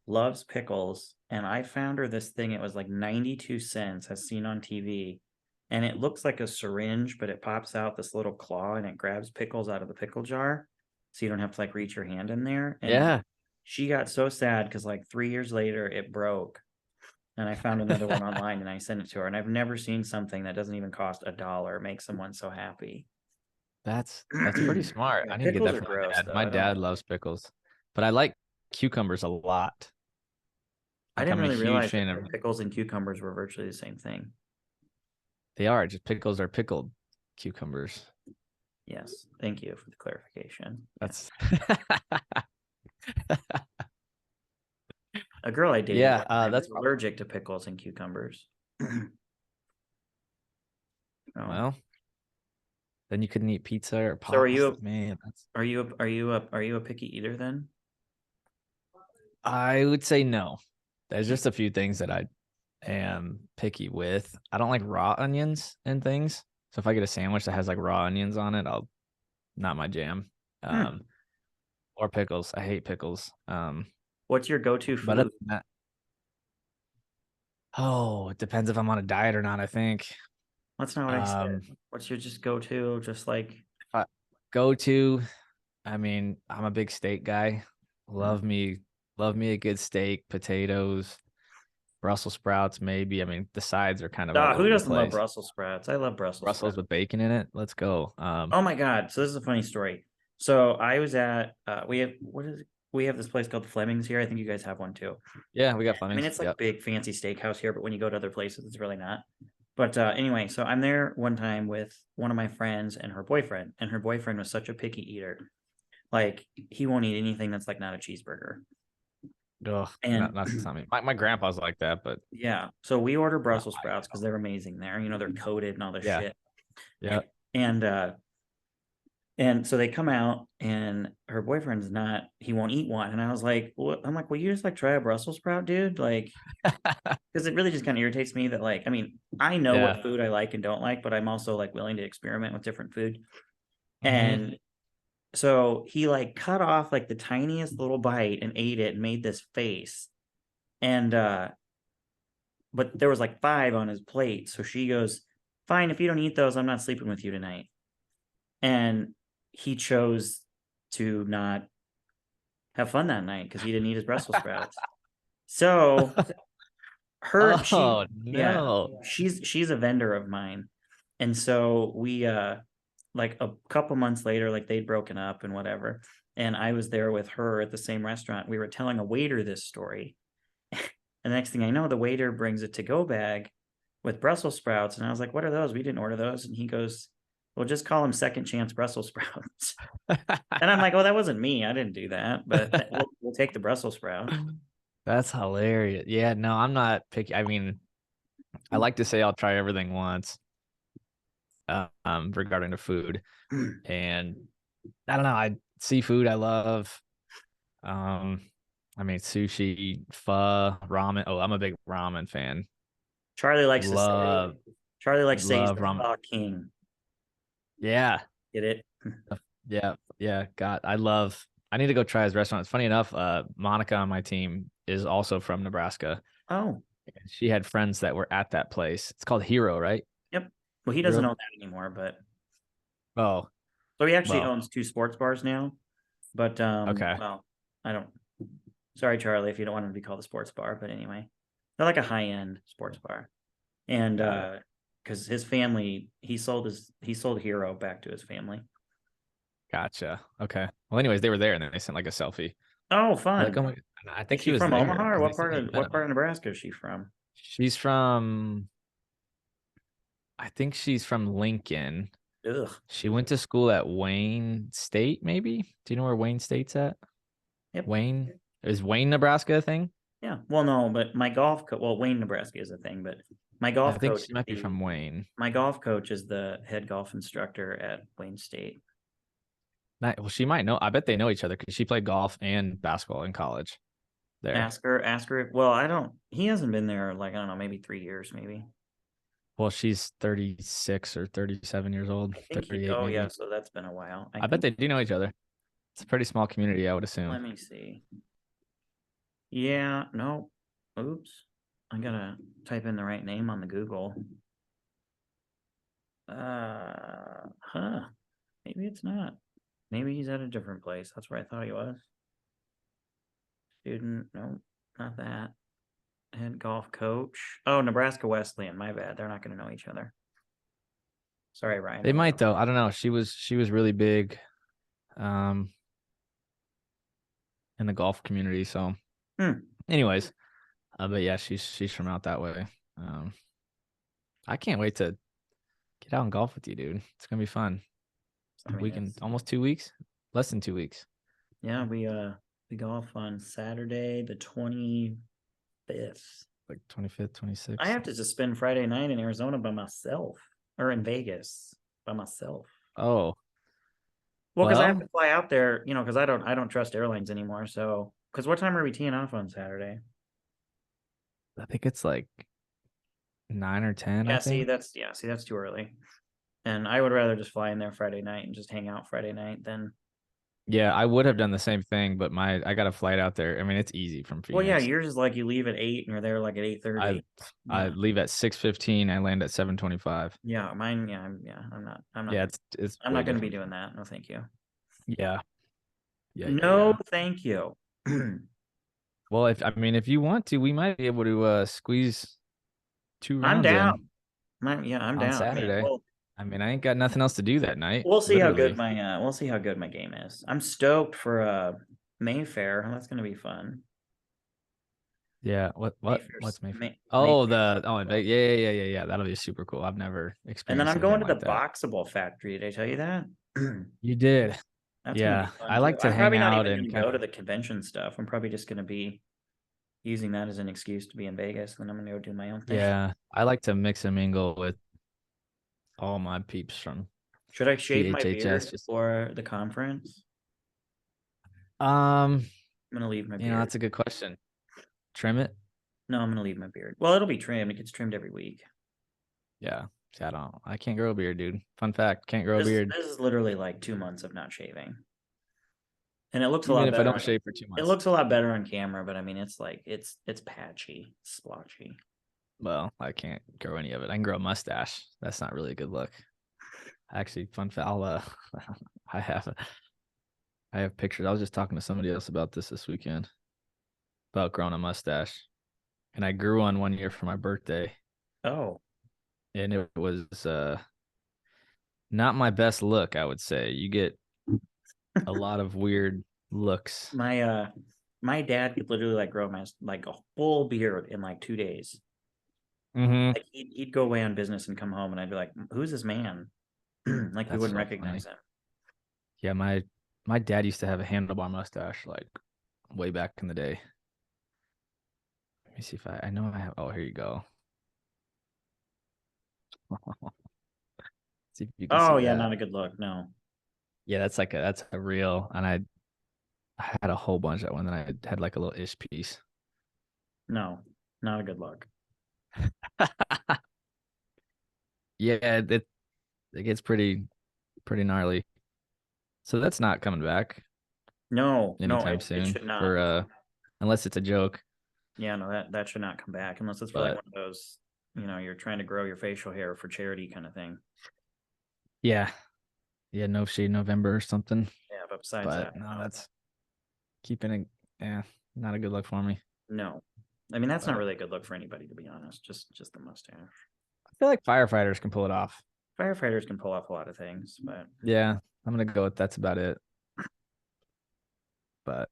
loves pickles, and I found her this thing. It was like 92 cents, as seen on TV, and it looks like a syringe, but it pops out this little claw and it grabs pickles out of the pickle jar, so you don't have to like reach your hand in there. And Yeah. she got so sad because like 3 years later it broke, and I found another one online and I sent it to her. And I've never seen something that doesn't even cost $1 make someone so happy. That's pretty smart. Yeah, I need to get pickles that are from my gross, dad. though. My I don't dad like loves pickles, but I like cucumbers a lot. I Like, didn't I'm a really huge realize fan that of. pickles and cucumbers were virtually the same thing. They are just pickles are pickled cucumbers. Yes, thank you for the clarification. That's A girl I dated Yeah, one time that's was allergic to pickles and cucumbers. Oh. well. Then you couldn't eat pizza or pasta. So are you Man, that's. Are you a picky eater then? I would say no. There's just a few things that I am picky with. I don't like raw onions and things. So if I get a sandwich that has like raw onions on it, not my jam. Or pickles. I hate pickles. What's your go-to But other food? than that, it depends if I'm on a diet or not, I think. That's not what I said. What's your just go-to? Just like Go to, I mean, I'm a big steak guy. Love me a good steak, potatoes, Brussels sprouts, maybe. I mean, the sides are kind of all who over the doesn't love place. Brussels sprouts? I love Brussels Brussels sprouts. with bacon in it. Let's go. Oh my God. So this is a funny story. So I was at we have this place called the Flemings here. I think you guys have one too. Yeah, we got I Flemings. mean, it's like Yep. a big fancy steakhouse here, but when you go to other places, it's really not. But anyway, so I'm there one time with one of my friends and her boyfriend, and her boyfriend was such a picky eater. Like he won't eat anything that's like not a cheeseburger. Ugh, And- that's not me. My grandpa's like that, but Yeah. So we order Brussels I sprouts because they're amazing there. They're coated and all this Yeah. shit. yeah. And so they come out and her boyfriend's he won't eat one. And I was like, what? I'm like, well, you just like try a Brussels sprout, dude? Like, because it really just kind of irritates me that like, I mean, I know Yeah. what food I like and don't like, but I'm also like willing to experiment with different food. Mhm. And So he like cut off like the tiniest little bite and ate it and made this face. And but there was like 5 on his plate. So she goes, "Fine, if you don't eat those, I'm not sleeping with you tonight." And he chose to not have fun that night because he didn't eat his Brussels sprouts. So Oh yeah, no. she's a vendor of mine. And so we like a couple months later, like they'd broken up and whatever. And I was there with her at the same restaurant. We were telling a waiter this story. And the next thing I know, the waiter brings a to-go bag with Brussels sprouts. And I was like, "What are those? We didn't order those." And he goes, "Well, just call them second chance Brussels sprouts." And I'm like, "Oh, that wasn't me. I didn't do that, but we'll take the Brussels sprouts." That's hilarious. Yeah, no, I'm not picky. I mean, I like to say I'll try everything once, regarding the food. And I don't know, seafood I love. I mean, sushi, pho, ramen. Oh, I'm a big ramen fan. Charlie likes to say, Love, he's love the ramen. pho king. Yeah, Get it? yeah. God, I need to go try his restaurant. It's funny enough, Monica on my team is also from Nebraska. Oh, And she had friends that were at that place. It's called Hero, right? yep. Well, he doesn't Hero? own that anymore, but Oh, so he actually well, owns 2 sports bars now. But okay. well, I don't. Sorry, Charlie, if you don't want him to be called a sports bar, but anyway, they're like a high-end sports bar. And Got because his family, he sold Hero back to his family. Gotcha. Okay. Well, anyways, they were there and then they sent like a selfie. Oh, I fun. like, oh my, I Is think she he was from there Omaha, or because they what said part they of met him. Nebraska is she from? She's from, I think she's from Lincoln. Ugh. She went to school at Wayne State, maybe. Do you know where Wayne State's at? Yep. Wayne? Is Wayne, Nebraska a thing? Yeah. Well, no, but my golf coach, well, Wayne, Nebraska is a thing, but my I golf think coach she might be from Wayne. my golf coach is the head golf instructor at Wayne State. Well, she might know. I bet they know each other because she played golf and basketball in college there. Ask her. Well, he hasn't been there like, I don't know, maybe 3 years, maybe. Well, she's 36 or 37 years old. 38 oh maybe. yeah, so that's been a while. I bet they do know each other. It's a pretty small community, I would assume. Let me see. Yeah, no. Oops. I gotta type in the right name on the Google. Maybe it's not. Maybe he's at a different place. That's where I thought he was. Student, no, not that. Head golf coach. Oh, Nebraska Wesleyan. My bad. They're not gonna know each other. Sorry, Ryan. They might though. I don't know. She was really big in the golf community. So anyways, but yeah, she's from out that way. I can't wait to get out and golf with you, dude. It's gonna be fun. We can almost 2 weeks, less than 2 weeks. Yeah, we golf on Saturday the 25th. Like 25th, 26th. I have to just spend Friday night in Arizona by myself, or in Vegas by myself. Oh, well, because I have to fly out there, because I don't trust airlines anymore. So, because what time are we teeing off on Saturday? I think it's like 9 or 10. Yeah, I think. that's too early. And I would rather just fly in there Friday night and just hang out Friday night than. Yeah, I would have done the same thing, but I got a flight out there. I mean, it's easy from Phoenix. Well, yeah, yours is like you leave at 8 and you're there like at 8:30. I leave at 6:15. I land at 7:25. Yeah, mine. Yeah, I'm not. Yeah, it's. I'm not going to be doing that. No, thank you. Yeah. No, thank you. Well, if you want to, we might be able to squeeze 2 rounds. I'm down. I'm on down. Saturday. I mean, I ain't got nothing else to do that night. We'll see how good my game is. I'm stoked for Mayfair. That's gonna be fun. Yeah. What's Mayfair? Yeah. That'll be super cool. I've never experienced. And then I'm going to the Boxable Factory. Did I tell you that? You did. That's yeah. I like to hang out and go to the convention stuff. I'm probably just gonna be using that as an excuse to be in Vegas, and then I'm gonna go do my own thing. Yeah, I like to mix and mingle with all my peeps from. Should I shave my beard before the conference? I'm gonna leave my beard. That's a good question. Trim it? No, I'm gonna leave my beard. Well, it'll be trimmed. It gets trimmed every week. Yeah. I can't grow a beard, dude. Fun fact, can't grow a beard. This is literally like 2 months of not shaving. And it looks a Even lot if I better. don't shave for 2 months. It looks a lot better on camera, but I mean, it's like it's patchy, splotchy. Well, I can't grow any of it. I can grow a mustache. That's not really a good look. Actually, fun fact, I have pictures. I was just talking to somebody else about this weekend about growing a mustache, and I grew one 1 year for my birthday, Oh, and it was not my best look. I would say you get a lot of weird looks. my dad could literally like grow like a full beard in like 2 days. Mm-hmm. Like he'd go away on business and come home, and I'd be like, "Who's this man?" Like we That's wouldn't so recognize funny. him. Yeah, my dad used to have a handlebar mustache like way back in the day. Let me see if I know I have. Oh, here you go. See if you can Oh see yeah, that. not a good look. No, Yeah, that's a real, and I had a whole bunch of that one. Then I had like a little ish piece. no, not a good look. Yeah, it gets pretty gnarly. So that's not coming back No, anytime it soon should not. for unless it's a joke. Yeah, no, that should not come back unless it's for like But one of those, you're trying to grow your facial hair for charity kind of thing. yeah, no shade November or something. Yeah, but besides But that, no, that's keeping it. Yeah, not a good look for me. no. I mean, that's not But really a good look for anybody, to be honest. Just the mustache. I feel like firefighters can pull it off. Firefighters can pull off a lot of things, but Yeah, I'm gonna go with that's about it. But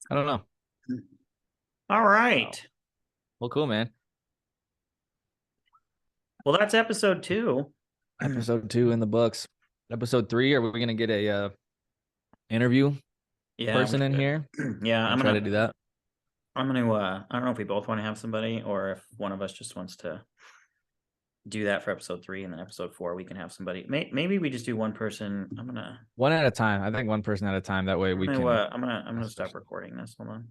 I don't know. all right. Well, cool, man. Well, that's episode 2. Episode 2 in the books. Episode 3, are we gonna get a interview Yeah, person we in should. here? Yeah, I'm try to do that. I'm gonna. I don't know if we both want to have somebody, or if one of us just wants to do that for episode 3, and then episode 4 we can have somebody. Maybe we just do one person. I'm gonna One at a time. I think one person at a time. That way we can. I'm gonna stop recording this. Hold on.